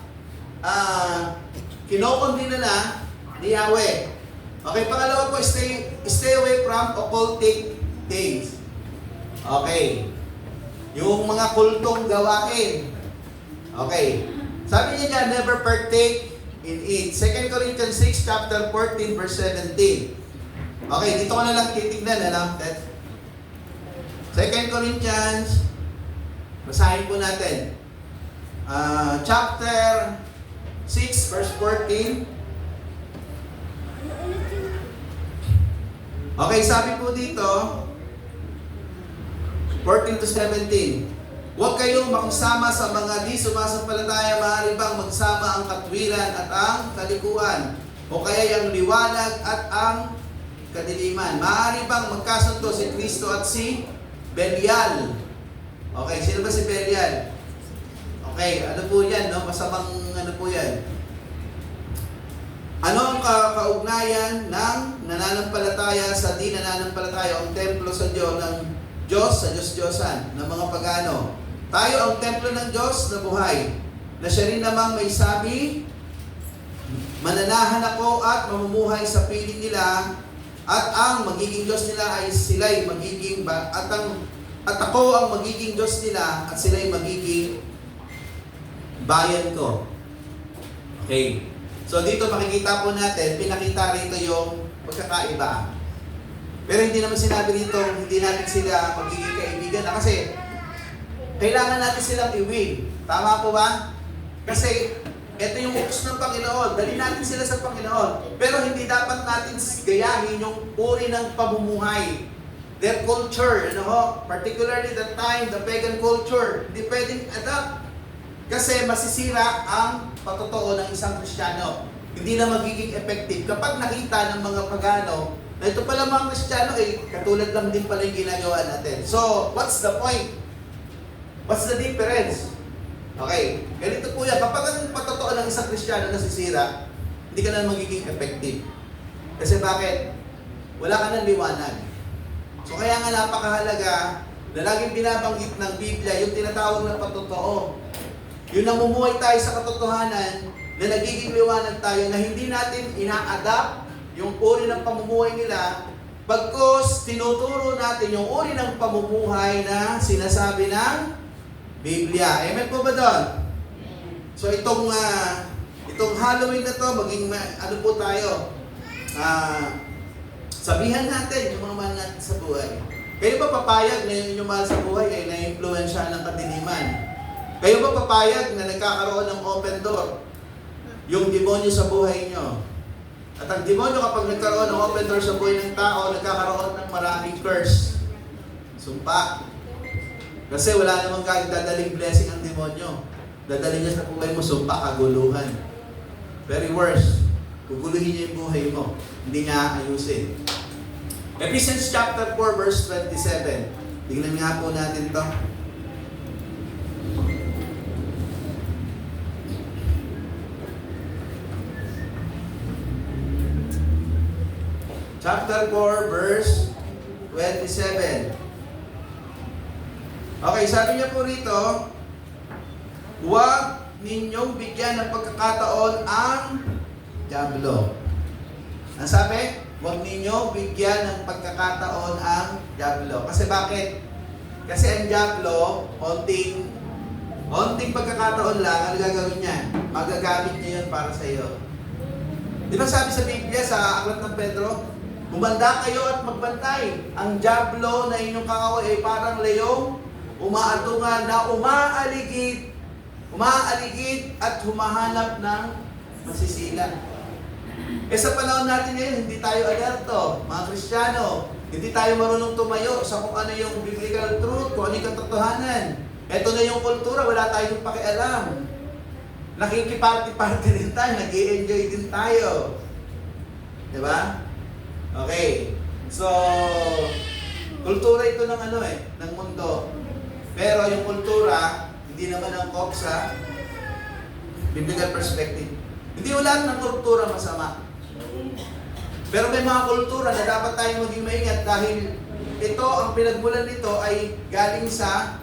kinokondina na ni Yahweh. Okay, pangalawa po, stay away from occultic things. Okay. Yung mga kultong gawain. Okay. Sabi niya dyan, never partake in it. 2 Corinthians 6, chapter 14, verse 17. Okay, dito ko na lang titignan. 2 Corinthians, basahin po natin. Chapter 6, verse 14. Okay, sabi po dito, 14 to 17. Huwag kayong makisama sa mga di sumasampalataya, maaari bang magsama ang katwiran at ang kalikuan, o kaya ang liwanag at ang kadiliman. Maaari bang magkasundo si Kristo at si Belial? Okay, sino ba si Belial? Okay, ano po yan, no? Masamang ano po yan? Ano ang kaugnayan ng nananampalataya sa di nananampalataya, ang templo sa Diyos ng Diyos, sa Diyos-Diyosan, ng mga pagano? Tayo ang templo ng Diyos na buhay, na siya rin namang may sabi, mananahan ako at mamumuhay sa piling nila, at ang magiging Diyos nila ay sila'y magiging, at ako ang magiging Diyos nila, at sila'y magiging bayan ko. Okay. So dito makikita po natin, pinakita rito yung pagkakaiba. Pero hindi naman sinabi dito, hindi natin sila magiging kaibigan na kasi kailangan natin silang i-win. Tama po ba? Kasi ito yung utos ng Panginoon. Dali natin sila sa Panginoon. Pero hindi dapat natin gayahin yung uri ng pamumuhay. Their culture, particularly the time, the pagan culture. Hindi pwedeng adapt. Kasi masisira ang patotoo ng isang Kristiyano. Hindi na magiging effective. Kapag nakita ng mga pagano, na ito pala mga Kristiyano, katulad lang din pala yung ginagawa natin. So, what's the point? What's the difference? Okay, ganito po yan. Kapag ang patotoo ng isang Kristiyano nasisira, hindi ka na magiging effective. Kasi bakit? Wala ka ng liwanag. So kaya nga napakahalaga na laging binabanggit ng Biblia yung tinatawag na patotoo. Yung namumuhay tayo sa katotohanan na nagiging liwanag tayo na hindi natin ina-adapt yung uri ng pamumuhay nila, pagkos tinuturo natin yung uri ng pamumuhay na sinasabi ng Biblia. Amen po ba doon? So itong Halloween na to, maging ano po tayo, sabihan natin yung mga mahal natin sa buhay. Kayo ba papayag na yung mahal sa buhay ay na-influensya ng kadiliman? Kayo ba papayag na nagkakaroon ng open door yung demonyo sa buhay nyo? At ang demonyo kapag nagkaroon ng open door sa buhay ng tao, nagkakaroon ng maraming curse. Sumpa. Kasi wala namang dadaling blessing ang demonyo. Dadaling niya sa buhay mo, sumpa, kaguluhan. Very worse. Guguluhin niya yung buhay mo. Hindi niya ayusin. Ephesians chapter 4 verse 27. Tingnan nga po natin ito. Chapter 4 verse 27. Okay, sabi niya po rito, huwag ninyong bigyan ng pagkakataon ang diablo. Ang sabi? Huwag ninyo bigyan ng pagkakataon ang diablo. Kasi bakit? Kasi ang diablo, onting pagkakataon lang, ano gagawin niya? Magagamit niya yun para sa iyo. Di ba sabi sa Biblia, sa aklat ng Pedro, humanda kayo at magbantay. Ang diablo na inyong kaaway ay parang leong umaatungan na umaaligid at humahanap ng masisila. Sa panahon natin ngayon, hindi tayo alerto, mga Kristiyano. Hindi tayo marunong tumayo sa kung ano yung biblical truth, kung ano yung katotohanan. Ito na yung kultura, wala tayong pakialam. Nakikiparty-party din tayo, nag-i-enjoy din tayo. Diba? Okay. So, kultura ito ng ng mundo. Pero yung kultura, hindi naman angkop sa biblical perspective. Hindi lahat ng kultura masama. Pero may mga kultura na dapat tayong maging maingat dahil ito, ang pinagmulan nito ay galing sa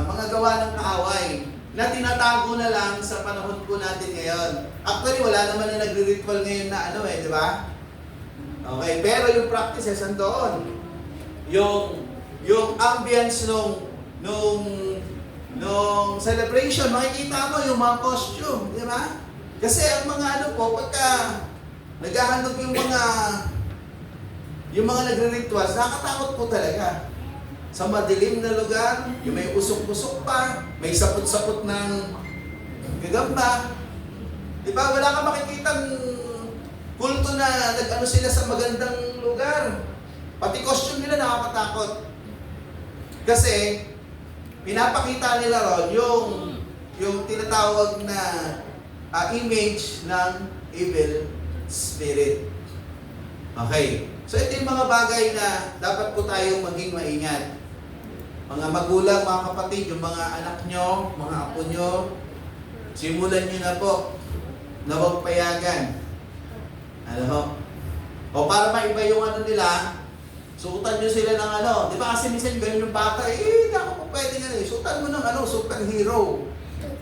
mga gawa ng kaaway na tinatago na lang sa panahon po natin ngayon. Actually, wala naman na nagre-ritual ngayon na di ba? Okay, pero yung practices andoon. Yung ambience nung celebration, makikita mo yung mga costume, di ba? Kasi ang mga pagka naghahandog yung mga nagre-rituals, nakakatakot po talaga. Sa madilim na lugar, yung may usok-usok pa, may sapot-sapot ng gagamba. Di ba? Wala ka makikitang kulto na sila sa magandang lugar. Pati costume nila nakakatakot. Kasi, pinapakita nila ron yung tinatawag na image ng evil spirit. Okay. So ito yung mga bagay na dapat po tayong maging maingat. Mga magulang, mga kapatid, yung mga anak nyo, mga apo nyo, simulan nyo na po na huwag payagan. O para maiba yung nila, suotan nyo sila ng Di ba kasi minsan ganyan yung bata, hindi ako po pwede suotan mo ng superhero.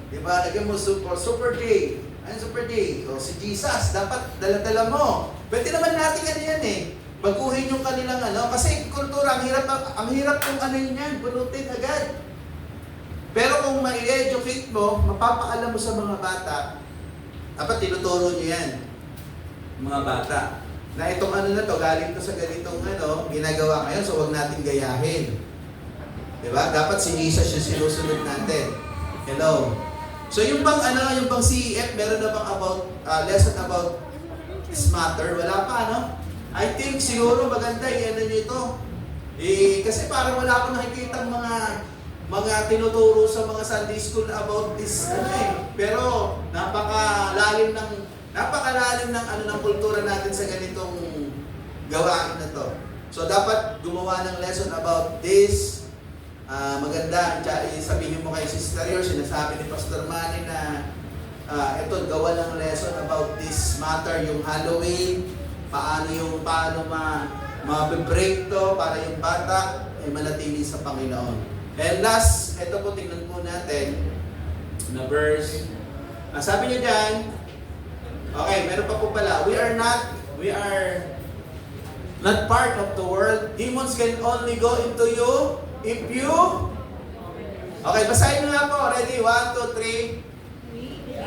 Di ba? Lagyan mo Super J. Ano Super J? O si Jesus, dapat dala-dala mo. Pwede naman natin yan baguhin yung kanilang kasi kultura, ang hirap kung yan, bunutin agad. Pero kung ma-educate mo, mapapaalam mo sa mga bata, dapat tinuturo nyo yan, mga bata. Na itong na to, galing to sa ganitong ginagawa ngayon, so huwag natin gayahin. Diba? Dapat si Jesus yung sinusunod natin. Hello. So yung bang yung bang CEF, meron na bang lesson about this matter? Wala pa, I think siguro maganda nyo ito. Kasi parang wala akong nakikita mga tinuturo sa mga Sunday school about this Pero napakalalim ng kultura natin sa ganitong gawain na to. So dapat gumawa ng lesson about this. Maganda, sabihin mo kay Sister Yor, sinasabi ni Pastor Manny na ito, gawa ng lesson about this matter, yung Halloween, paano ma-break to para yung bata ay manatili sa Panginoon. And last, ito po tingnan po natin na verse. Sabi niya dyan, okay, meron pa po pala, we are not part of the world. Demons can only go into you if you... Okay, basahin nyo nga po. Ready? 1, 2, 3.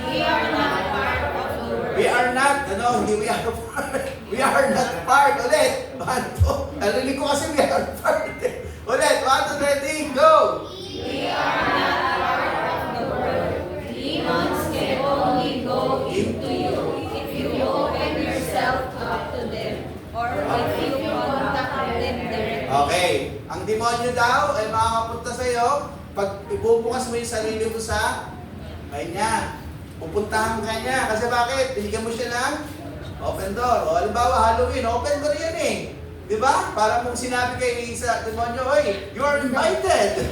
We are not part of the world. We are not, hindi we are part. We are not part. Ulit. 1, 2. Narinig ko kasi we are part. Ulit. 1, 2, ready, go. We are not part of the world. Demons can only go into you if you open yourself up to them or if you contact them directly. Okay. Ang demonyo daw ay makakapunta sa iyo pag ibubukas mo yung sarili mo sa kanya. Pupuntahan ka niya. Kasi bakit? Binigyan mo siya ng open door. O halimbawa, Halloween, open door yan eh. Di ba? Parang kung sinabi kay sa demonyo, oy, you are invited.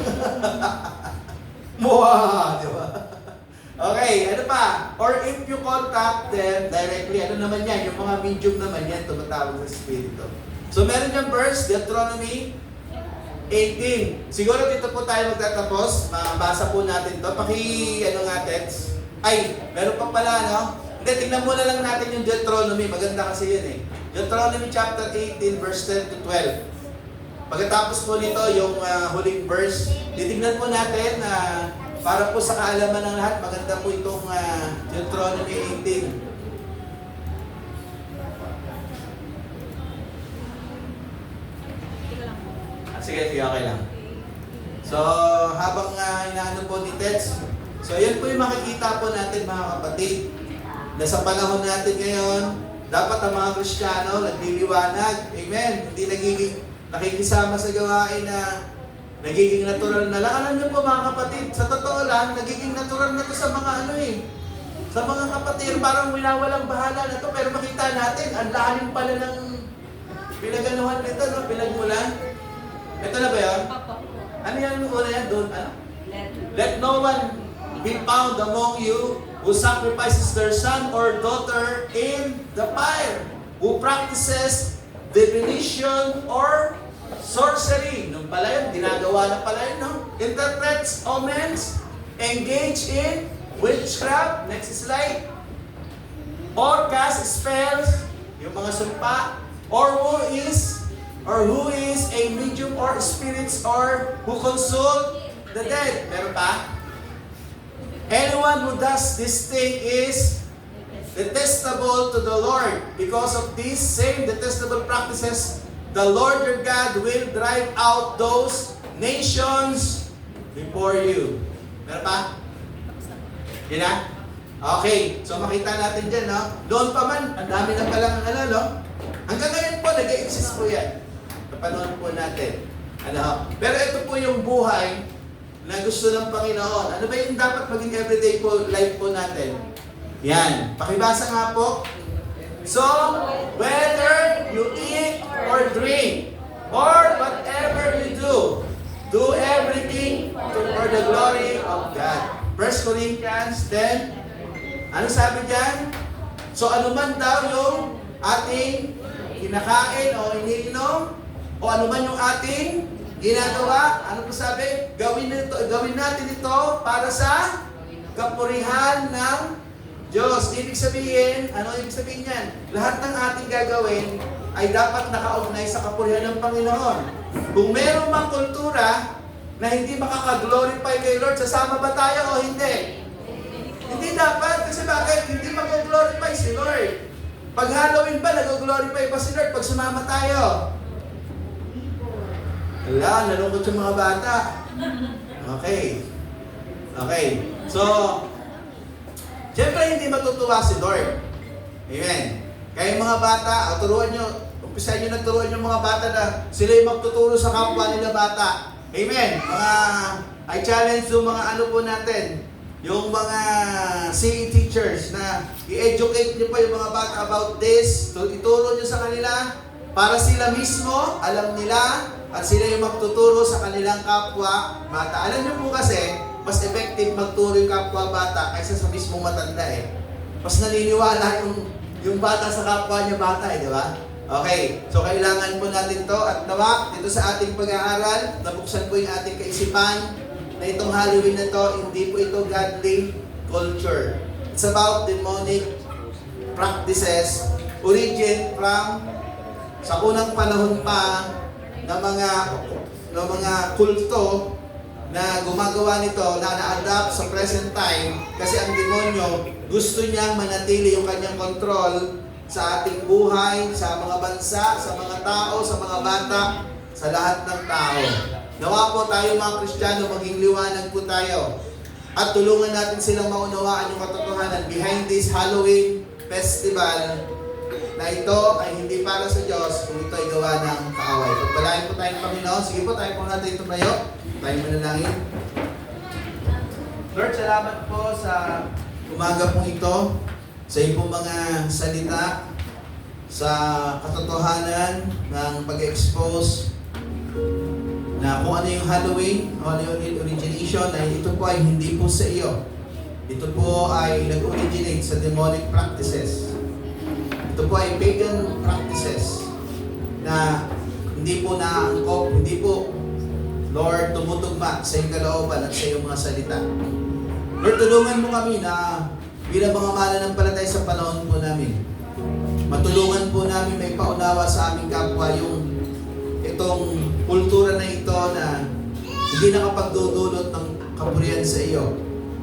Muha! Di ba? Okay, ano pa? Or if you contact them directly, ano naman yan? Yung mga medium naman yan, tumatawag sa Espiritu. So meron yung verse, Deuteronomy 18. Siguro dito po tayo magtatapos. Mabasa po natin to. Text. Ay, meron pa pala, no? Hindi, tingnan muna lang natin yung Deuteronomy. Maganda kasi yun eh. Deuteronomy chapter 18, verse 10 to 12. Pagkatapos po nito, yung huling verse, titignan po natin na para po sa kaalaman ng lahat, maganda po itong Deuteronomy 18. Sige, okay lang. So, habang inaano po ni Tets, so yan po yung makikita po natin mga kapatid, na sa panahon natin ngayon, dapat ang mga Kristiyano nagliliwanag. Amen. Hindi nagiging nakikisama sa gawain na nagiging natural na lang. Alam niyo po mga kapatid, sa totoo lang, nagiging natural na to sa mga sa mga kapatid, parang winawalang bahala na to, pero makita natin, ang lalim pala ng pinaganuhan nito, no? Pinagmulan. Ito na ba yun? Ano yan yung una yan? Doon, ano? Let no one be found among you who sacrifices their son or daughter in the fire, who practices divination or sorcery. Nung pala yun, ginagawa na pala yun, no? Interprets omens, engage in witchcraft, next slide, or cast spells, yung mga sumpa, or who is a medium or spirits or who consult the dead. Meron pa? Anyone who does this thing is detestable to the Lord. Because of these same detestable practices, the Lord your God will drive out those nations before you. Meron pa? Yun na? Okay. So makita natin dyan, no? Doon pa man, ang dami na palang no? Hanggang ngayon po, nag-exist po yan. Kapanoon po natin. Pero ito po yung buhay na gusto ng Panginoon. Ano ba yung dapat maging everyday po, life po natin? Yan. Pakibasa nga po. So, whether you eat or drink, or whatever you do, do everything for the glory of God. 1 Corinthians 10. Ano sabi dyan? So, ano man daw yung ating kinakain o iniinom, o ano man yung ating ginagawa, ano po sabi? Gawin natin ito para sa kapurihan ng Diyos. Ibig sabihin, ano ibig sabihin yan? Lahat ng ating gagawin ay dapat nakaugnay sa kapurihan ng Panginoon. Kung meron mang kultura na hindi makaka-glorify kay Lord, sasama ba tayo o hindi? Hindi dapat. Kasi bakit? Hindi mag-glorify si Lord. Pag Halloween ba, nag-glorify pa si Lord pag sumama tayo? Wala, nalungkot yung mga bata. Okay. So, siyempre hindi matutuwa si Lord. Amen. Kaya yung mga bata, turuan nyo, umpisa nyo nagturuan yung mga bata na sila yung magtuturo sa kapwa nila bata. Amen. I challenge yung mga ano po natin, yung mga CE teachers na i-educate nyo pa yung mga bata about this, ituro nyo sa kanila para sila mismo, alam nila, at sila yung magtuturo sa kanilang kapwa bata. Alam nyo po kasi, mas effective magturo yung kapwa bata kaysa sa mismong matanda eh. Mas naniniwala yung bata sa kapwa niya bata eh, di ba? Okay, so kailangan po natin to at nawa, dito sa ating pag-aaral, nabuksan po yung ating kaisipan na itong Halloween na to, hindi po ito godly culture. It's about demonic practices, origin from sa unang panahon pa ng mga kulto na gumagawa nito na na-adapt sa present time kasi ang demonyo Gusto niyang manatili yung kanyang kontrol sa ating buhay, sa mga bansa, sa mga tao, sa mga bata, sa lahat ng tao. Nawa po tayo mga Kristiyano, maging liwanag po tayo. At tulungan natin silang maunawaan yung katotohanan behind this Halloween festival na ito ay hindi para sa Diyos, kung ito ay gawa ng kaaway. Pagpalain po tayo ng Panginoon. Sige po, tayo po natin tumayo. Tayo manalangin. Lord, salamat po sa umaga pong ito, sa iyong pong mga salita, sa katotohanan ng pag-expose na kung ano yung Halloween, o ano yung origination, ay ito po ay hindi po sa iyo. Ito po ay nag-originate sa demonic practices. Ito po ay pagan practices na hindi po naangkop, hindi po, Lord, tumutugma sa iyong kalooban at sa iyong mga salita. Lord, tulungan mo kami na bilang mga mananampalataya sa panahon po namin, matulungan po namin may paunawa sa aming kapwa yung itong kultura na ito na hindi nakapagdudulot ng kapurihan sa iyo,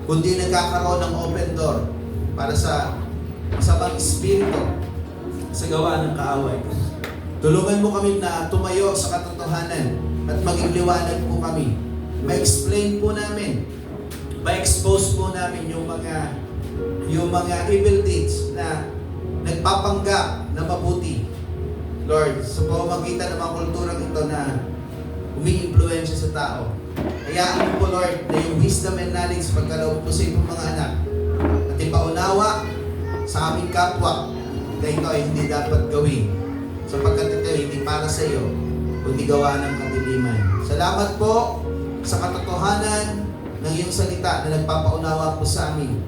kundi nagkakaroon ng open door para sa masamang espiritu sa gawa ng kaaway. Tulungan mo kami na tumayo sa katotohanan at maging liwanag po kami. Ma-explain po namin, ma-expose po namin yung mga evil deeds na nagpapanggap na mabuti. Lord, sa pamamagitan ng mga kulturang ito na umi-impluensya sa tao. Hayaan mo po, Lord, na yung wisdom and knowledge pagkaloob po sa iyong mga anak at ipaunawa sa aming kapwa na ito ay hindi dapat gawin sapagkat ito ay hindi para sa iyo kundi gawa ng kadiliman. Salamat po sa katotohanan ng iyong salita na nagpapaunawa po sa amin.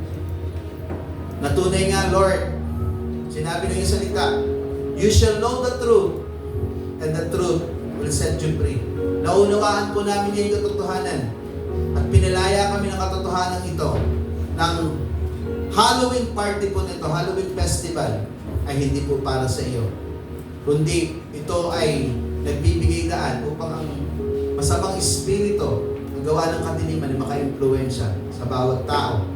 Natunay nga, Lord, sinabi ng iyong salita, you shall know the truth, and the truth will set you free. Naunawaan po namin yung katotohanan at pinalaya kami ng katotohanan ito ng Halloween party po nito, Halloween festival, ay hindi po para sa iyo. Kundi ito ay nagbibigay daan upang ang masamang espiritu na gawa ng kadiliman ay maka-impluensya sa bawat tao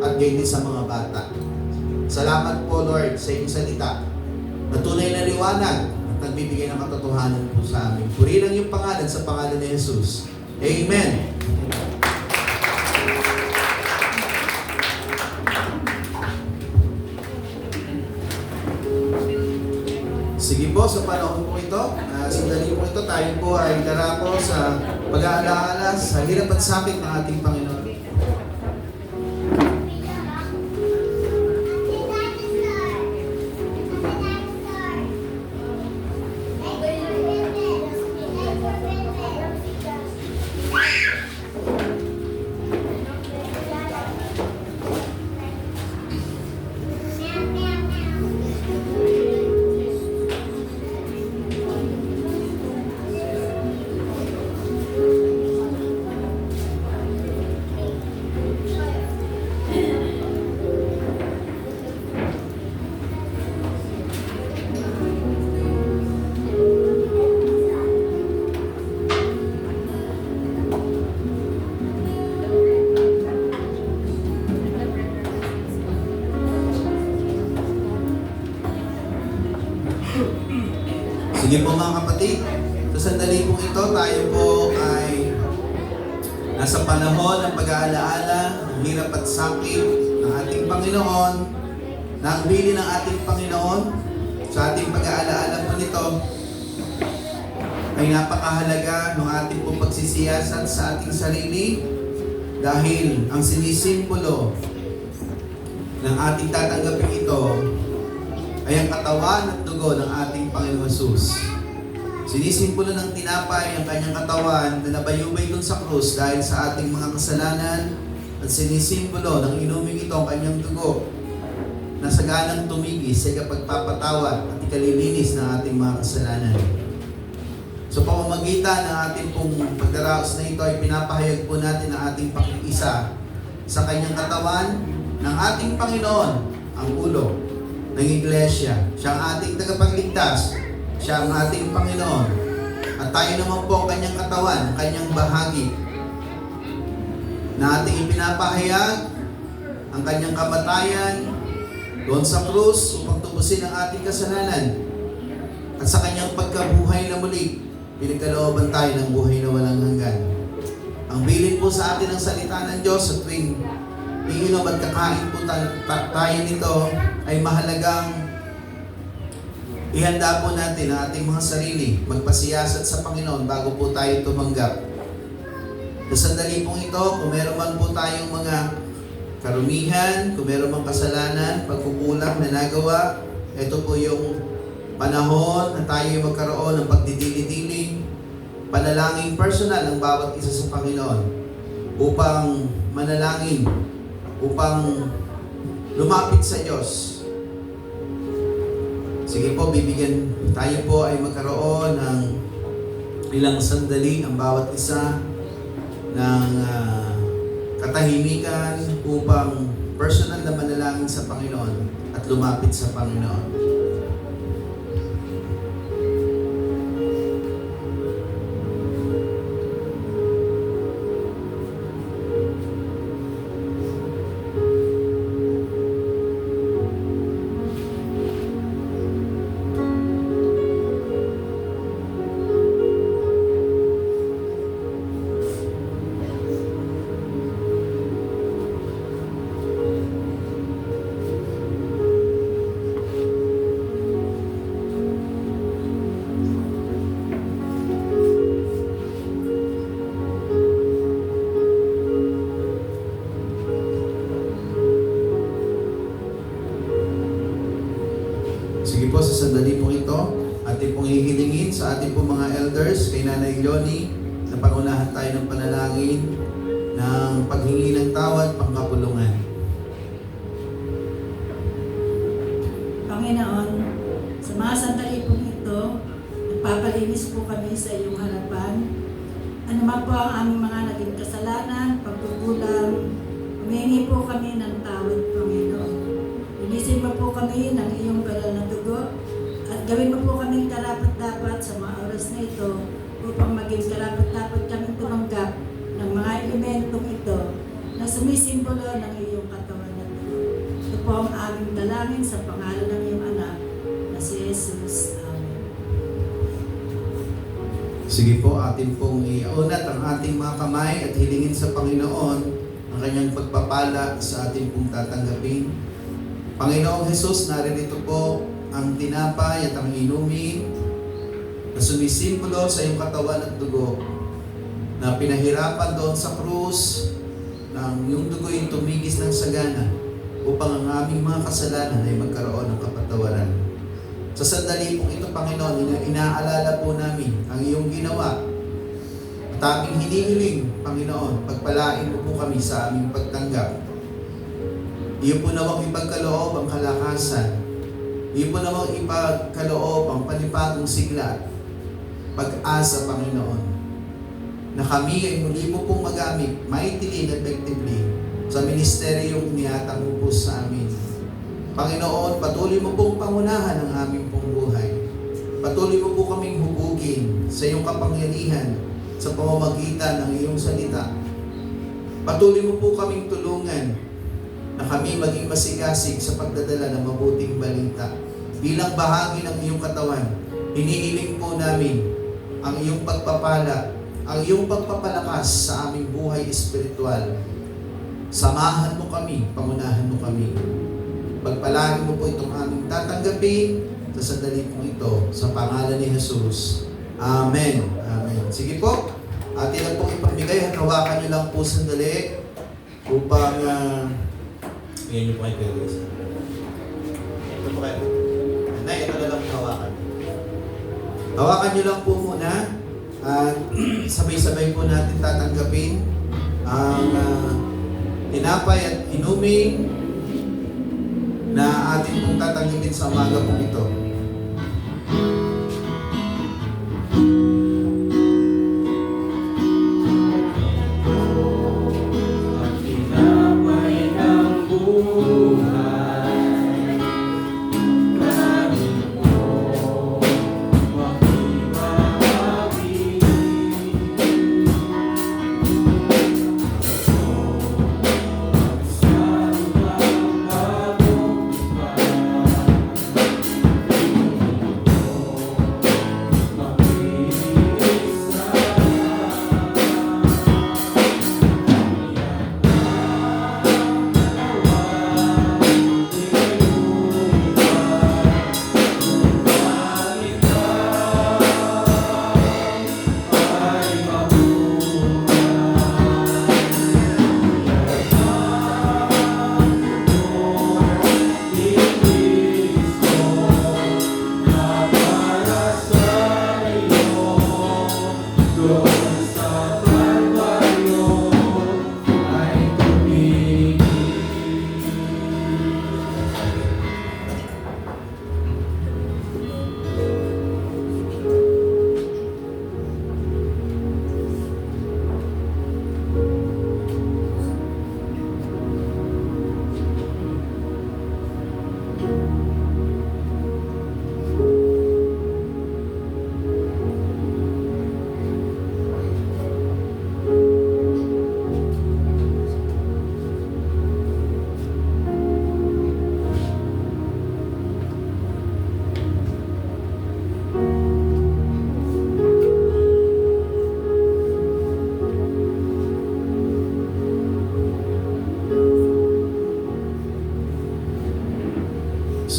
at gayon din sa mga bata. Salamat po, Lord, sa iyong salita na tunay na liwanag at nagbibigay ng katotohanan po sa amin. Purihin ang iyong pangalan sa pangalan ni Jesus. Amen. Sige po, sa panahon po ito, sandali po ito, tayo po ay darako sa pag-aalaala sa hirap at sakit ng ating Panginoon. Sige po mga kapatid, sa sandali pong ito, tayo po ay nasa panahon ng pag-aalaala ng hirap at sakit ng ating Panginoon, ng bili ng ating Panginoon. Sa ating pag-aalaala po nito, ay napakahalaga ng ating pong pagsisiyasat sa ating sarili dahil ang sinisimbolo ng ating tatanggapin ito ay ang katawan at dugo ng ating Panginoon Jesus. Sinisimbolo ng tinapay ang kanyang katawan na nabayubay dun sa krus dahil sa ating mga kasalanan at sinisimbolo ng inuming ito ang kanyang dugo na saganang tumigis sa ikapagpapatawad at ikalilinis ng ating mga kasalanan. Sa pamamagitan ng ating pong pagdaraos na ito ay pinapahayag po natin ang ating pakikisa sa kanyang katawan ng ating Panginoon, ang ulo ng Iglesia. Siya ang ating tagapagligtas. Siya ang ating Panginoon. At tayo naman po ang kanyang katawan, ang kanyang bahagi na ating ipinapahayag ang kanyang kamatayan doon sa krus upang tubusin ang ating kasalanan. At sa kanyang pagkabuhay na muli, pinagkalooban tayo ng buhay na walang hanggan. Ang bilin po sa atin ng salita ng Diyos sa tuwing iinom at kakain po tayo nito ay mahalagang ihanda po natin ang ating mga sarili, magpasiyasat sa Panginoon bago po tayo tumanggap. Sa sandali pong ito, kung meron man po tayong mga karumihan, kung meron mang kasalanan, pagkukulang na nagawa, ito po yung panahon na tayo magkaroon ng pagdidili-diling, panalangin personal ng bawat isa sa Panginoon upang manalangin, upang lumapit sa Diyos. Sige po, tayo po ay magkaroon ng ilang sandali ang bawat isa ng katahimikan upang personal na manalangin sa Panginoon at lumapit sa Panginoon. Sige po, sa sandali po ito, ating pong hihilingin sa ating pong mga elders, kay Nanay Leonie, na pangunahan tayo ng panalangin ng paghingi ng tawad, pangkapulungan. Panginoon, sa mga sandali pong ito, nagpapalinis po kami sa iyong harapan. Ano man po ang aming mga naging kasalanan, pagkukulang, humingi po kami ng tawad, Panginoon. Linisin mo po kami ng iyong banal na dugo at gawin mo po kaming karapat-dapat sa mga oras na ito upang maging karapat-dapat kaming tumanggap ng mga elementong ito na sumisimbolo ng iyong katawan na dugo. Ito po ang aming dalangin sa pangalan ng iyong anak na si Jesus. Amen. Sige po, atin pong iunat ang ating mga kamay at hilingin sa Panginoon ang kanyang pagpapala sa ating pong tatanggapin. Panginoong Jesus, naririto po ang tinapay at ang inumin na sumisimbolo sa iyong katawan at dugo na pinahirapan doon sa krus ng yung dugo'y tumigis ng sagana upang ang aming mga kasalanan ay magkaroon ng kapatawaran. Sa sandali pong ito, Panginoon, inaalala po namin ang iyong ginawa at aming hinihiling, Panginoon, pagpalain mo po kami sa aming pagtanggap. Iyo po nawang ipagkaloob ang kalakasan. Iyo po nawang ipagkaloob ang panibagong sigla, pag-asa, Panginoon, na kami ay muli mo pong magamit mightily and effectively sa ministeryong niyatang mo po sa amin. Panginoon, patuloy mo pong pangunahan ang aming pong buhay. Patuloy mo po kaming hubugin sa iyong kapangyarihan sa pamamagitan ng iyong salita. Patuloy mo po kaming tulungan na kami maging masigasig sa pagdadala ng mabuting balita. Bilang bahagi ng iyong katawan, hinihiling po namin ang iyong pagpapala, ang iyong pagpapalakas sa aming buhay espiritual. Samahan mo kami, pangunahan mo kami. Pagpalain mo po itong aming tatanggapin sa sandali pong ito, sa pangalan ni Jesus. Amen. Amen. Sige po, atin lang pong ipamigay. Hawakan nyo lang po sandali upang yan yung po kayo guys. Ito po kayo. Nay, ito na lang hawakan. Hawakan nyo lang po muna at sabay-sabay po natin tatanggapin ang tinapay at inumin na atin pong tatanggapin sa umaga po ito.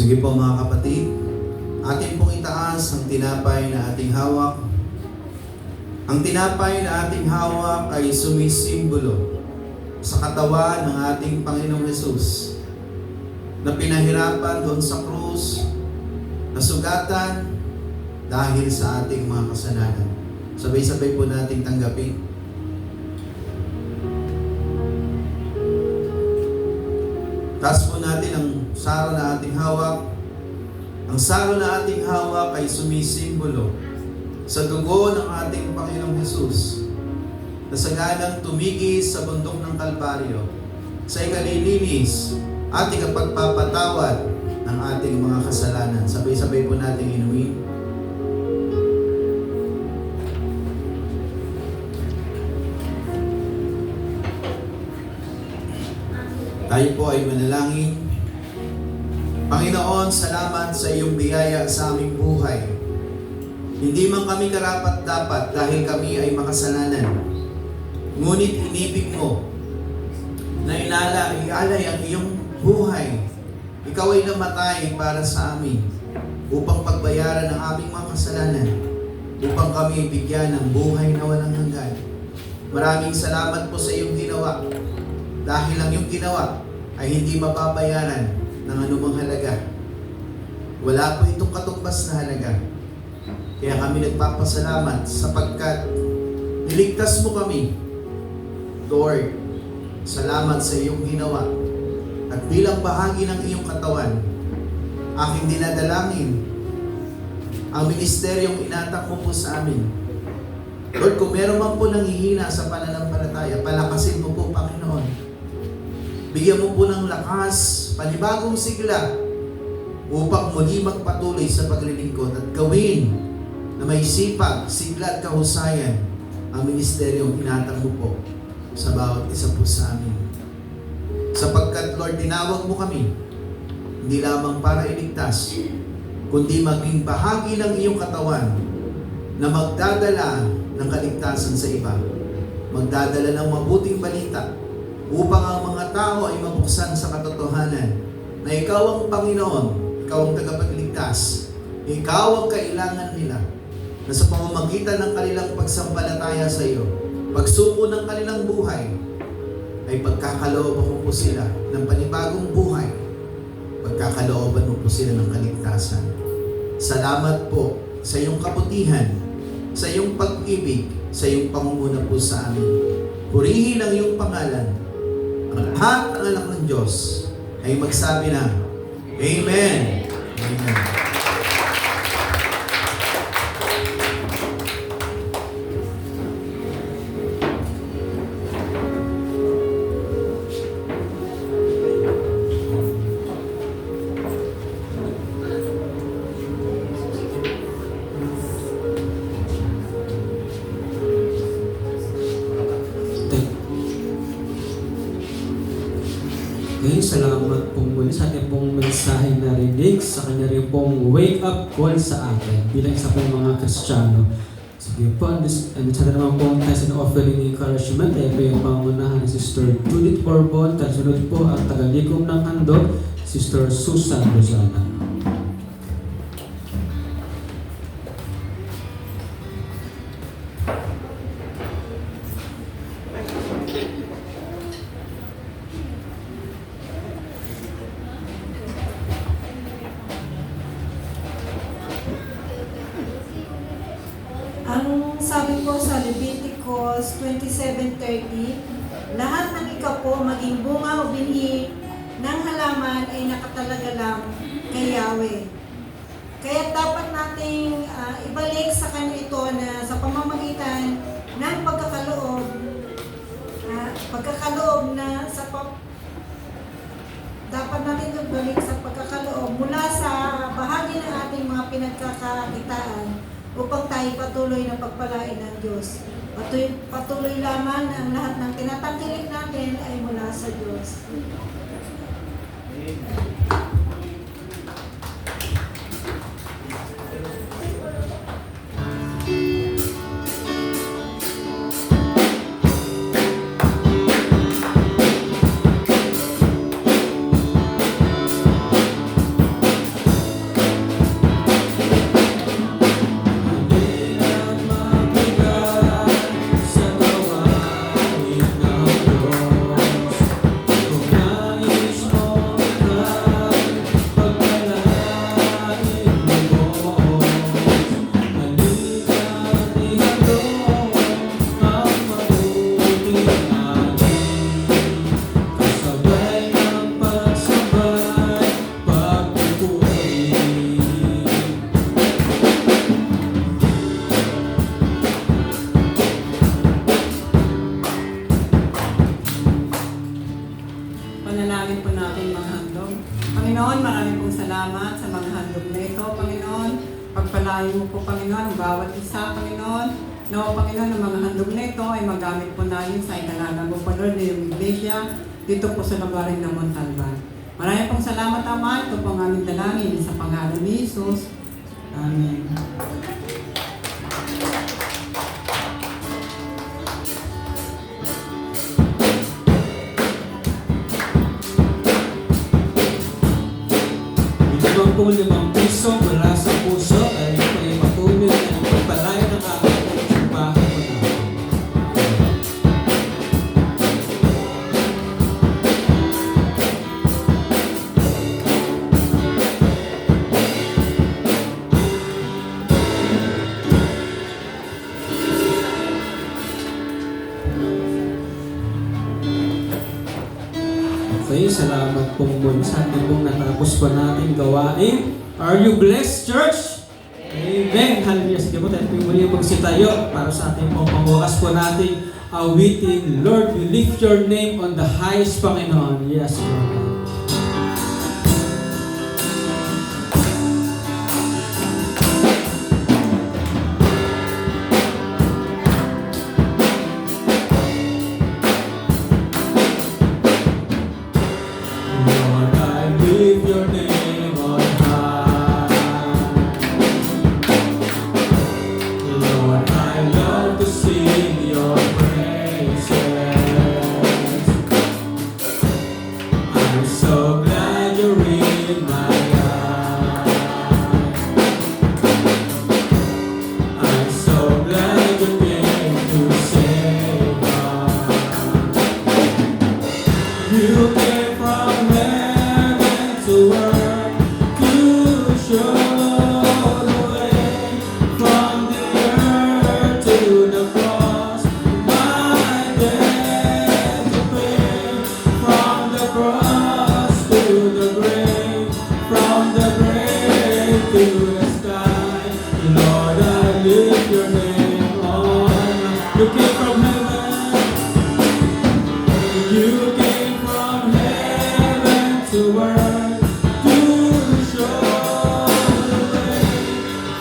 Sige po mga kapatid, atin pong itaas ang tinapay na ating hawak. Ang tinapay na ating hawak ay sumisimbolo sa katawan ng ating Panginoong Hesus na pinahirapan doon sa krus, nasugatan dahil sa ating mga kasalanan. Sabay-sabay po nating tanggapin. Taas po natin ang saro na ating hawak. Ang saro na ating hawak ay sumisimbolo sa dugo ng ating Panginoong Hesus na saganang tumigis sa bundok ng Kalbaryo sa ikalilinis at ikapagpapatawad ng ating mga kasalanan. Sabay-sabay po nating inumin. Tayo po ay manalangin. Panginoon, salamat sa iyong biyaya sa aming buhay. Hindi man kami karapat-dapat dahil kami ay makasalanan. Ngunit inibig mo na ialay ang iyong buhay. Ikaw ay namatay para sa amin upang pagbayaran ang aming mga kasalanan, upang kami bigyan ng buhay na walang hanggan. Maraming salamat po sa iyong ginawa. Dahil ang iyong ginawa ay hindi mababayaran ng anumang halaga. Wala po itong katumbas na halaga. Kaya kami nagpapasalamat sapagkat niligtas mo kami. Lord, salamat sa iyong ginawa. At bilang bahagi ng iyong katawan, aking dinadalangin ang ministeryong inatak mo po sa amin. Lord, kung meron man po nanghihina sa pananampalataya, palakasin mo po, Panginoon. Bigyan mo po ng lakas, panibagong sigla upang muli magpatuloy sa paglilingkod at gawin na may sipag, sigla at kahusayan ang ministeryong inatang mo po sa bawat isa po sa amin. Sapagkat Lord, tinawag mo kami hindi lamang para iligtas, kundi maging bahagi ng iyong katawan na magdadala ng kaligtasan sa iba, magdadala ng mabuting balita upang ang mga tao ay mabuksan sa katotohanan na ikaw ang Panginoon, ikaw ang tagapagligtas, ikaw ang kailangan nila, na sa pamamagitan ng kanilang pagsampalataya sa iyo, pagsuko ng kanilang buhay, ay pagkakalooban mo po sila ng panibagong buhay, pagkakalooban mo po sila ng kaligtasan. Salamat po sa iyong kabutihan, sa iyong pag-ibig, sa iyong pangunguna po sa amin. Purihin ang iyong pangalan. Ang lahat ng anak ng Diyos ay magsabi na, Amen. Amen. Okay, salamat po muli sa ating pong mensahe na rinig, sa kanya rin pong wake-up call sa atin bilang isa pong mga Kristiyano. Sige po, and sana naman pong test and offering encouragement ay po yung pangunahan ni Sister Judith Corbon, kasunod po ang tagalikom ng handog, Sister Susan Rosana. Ang sabi po sa Leviticus 27:30, lahat ng ikapo, maging bunga o binhi ng halaman ay nakatalaga lang kay Yahweh. Kaya dapat nating ibalik sa Kanya ito na sa pamamagitan ng pagkakaloob na dapat natin ibalik sa pagkakaloob mula sa bahagi ng ating mga pinagkakakitaan upang tayo patuloy na pagpalain ng Diyos. Patuloy lamang na ang lahat ng tinatangkilik natin ay mula sa Diyos. pagpalain mo po, Panginoon, ang bawat isa, Panginoon. Nawa, Panginoon, ang mga handog na ito ay magamit po namin sa inalanan mo, Panginoon, na yung iglesia dito po sa lugarin ng Montalban. Maraming pong salamat, Ama. Ito po ang aming dalangin sa pangalan ni Jesus. Amen. Ito po 5 piso mula sa puso ay ito ay patuloy na pagpalain ng aking simbahan po natin. Okay, salamat pong muli sa ating pong natapos po natin gawain. Are you blessed, church? Amen. Hallelujah. Sige po, tayo muli magsitayo para sa ating pong pangwakas po natin awitin, Lord, we lift your name on the highest, Panginoon. Yes, Lord. Lord, I lift your name on high. Lord, I love to sing your praises. I'm so glad you're in my life. I'm so glad you came to save us. You came from heaven to earth to show the way, from the earth to the cross. My debt to pay, from the cross to the grave, from the grave to the sky. Lord, I lift your name on. You came from heaven. You came from heaven to earth to show the way,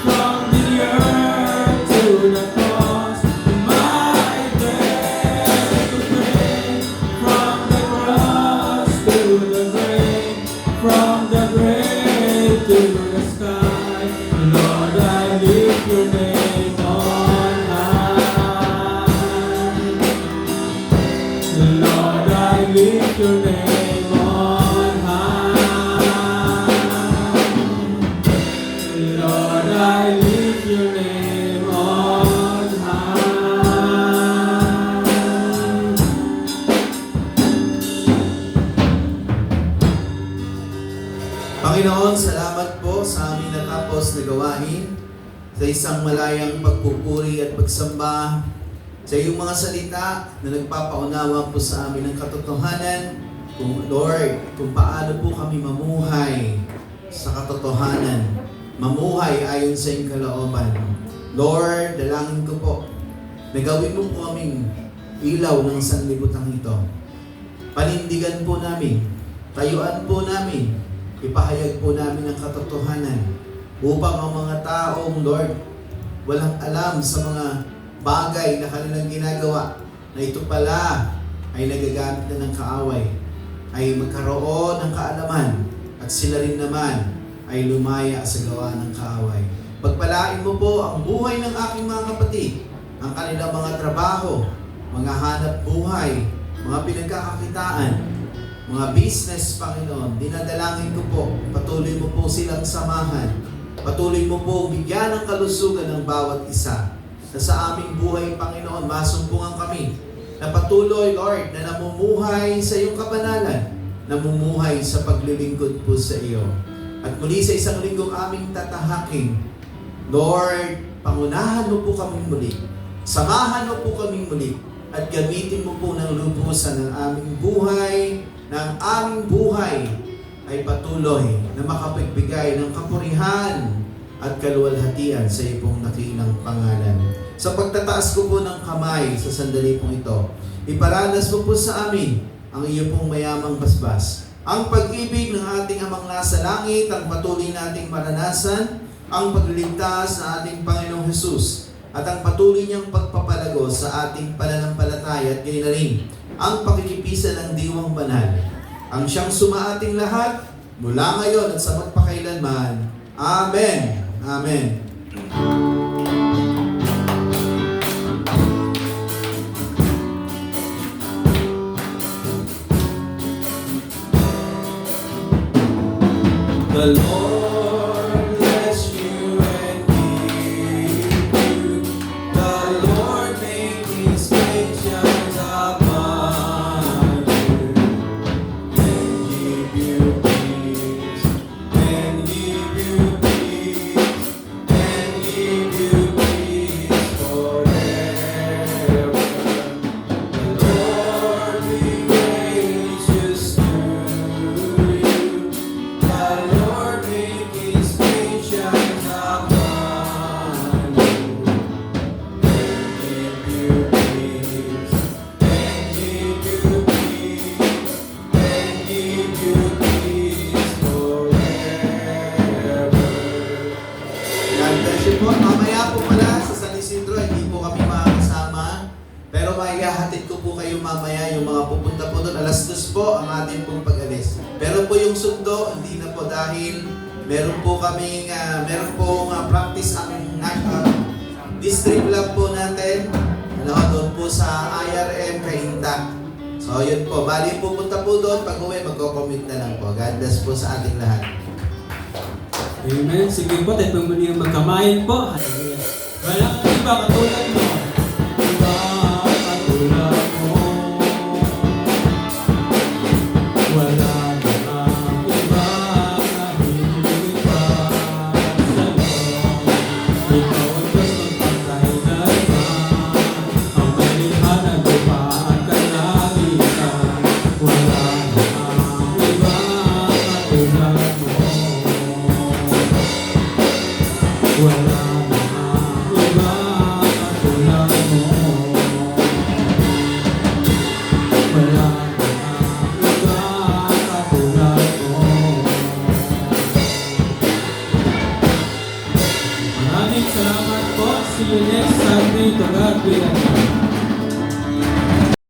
from the earth to the cross. My debt to pay, from the cross to the grave, from the grave to the sky. Lord, I lift your name on high. Lord, I lift your name on high. Lord, I lift your name on high. Panginoon, salamat po sa aming natapos na gawain, sa isang malayang pagpupuri at pagsamba, sa iyong mga salita na nagpapaunawa po sa amin ng katotohanan, kung Lord, kung paano po kami mamuhay sa katotohanan, mamuhay ayon sa iyong kalooban. Lord, dalangin ko po na gawin mo po aming ilaw ng sanlibutan ito. Panindigan po namin, tayuan po namin, ipahayag po namin ang katotohanan upang ang mga taong, Lord, walang alam sa mga bagay na kanilang ginagawa na ito pala ay nagagamit na ng kaaway, ay magkaroon ng kaalaman at sila rin naman ay lumaya sa gawa ng kaaway. Pagpalain mo po ang buhay ng aking mga kapatid, ang kanilang mga trabaho, mga hanap buhay, mga pinagkakakitaan, mga business, Panginoon. Dinadalangin ko po, patuloy mo po silang samahan, patuloy mo po bigyan ng kalusugan ng bawat isa. Na sa aming buhay, Panginoon, masumpungan kami na patuloy, Lord, na namumuhay sa iyong kabanalan, namumuhay sa paglilingkod po sa iyo. At muli sa isang linggong aming tatahakin, Lord, pangunahan mo po kami muli, samahan mo po kami muli, at gamitin mo po ng lubusan ng aming buhay, ng aming buhay ay patuloy na makapagbigay ng kapurihan at kaluwalhatian sa iyo pong nakiinang pangalan. Sa pagtataas ko po ng kamay sa sandali pong ito, iparanas mo po sa amin ang iyo pong mayamang basbas. Ang pag-ibig ng ating Amang nasa langit, ang patuloy nating maranasan, ang pagliligtas sa ating Panginoong Hesus at ang patuloy niyang pagpapalago sa ating pananampalataya at gayon na rin ang pakikipisan ng diwang banal. Ang siyang sumaating lahat mula ngayon at sa magpakailanman. Amen. Amen. The Lord bless you and keep you. The Lord make His face shine upon you and give you peace, and give you peace, and give you peace forever. The Lord be gracious to you. The Lord make His face shine upon you and give you peace, and give you peace, and give you peace forever. God bless you po. Mamaya po pala sa San Isidro, hindi po kami makakasama. Pero maihahatid ko po kayo mamaya yung mga pupunta po doon. 2:00 po ang ating pong pag-alis. Pero po yung sundo, hindi na po dahil meron po kaming, practice ang district lab po natin. Doon po sa IRM Kainta. So yun po, bali pupunta po doon. Pag uwi, magko-commit na lang po. God bless po sa ating lahat. Amen. Sige po, tayo po muli yung magkamayan po. Hallelujah. Walang iba katulad mo. Iba katulad mo. Wala namang iba na hihigit pa sa'yo. Ikaw ang Diyos ng pagkailanman. Ang may likha ng lupa at kalangitan. Wala namang iba katulad mo. Wala namang iba katulad mo. Wala namang iba katulad mo. Maraming salamat po. See you next Sunday. To God be the glory.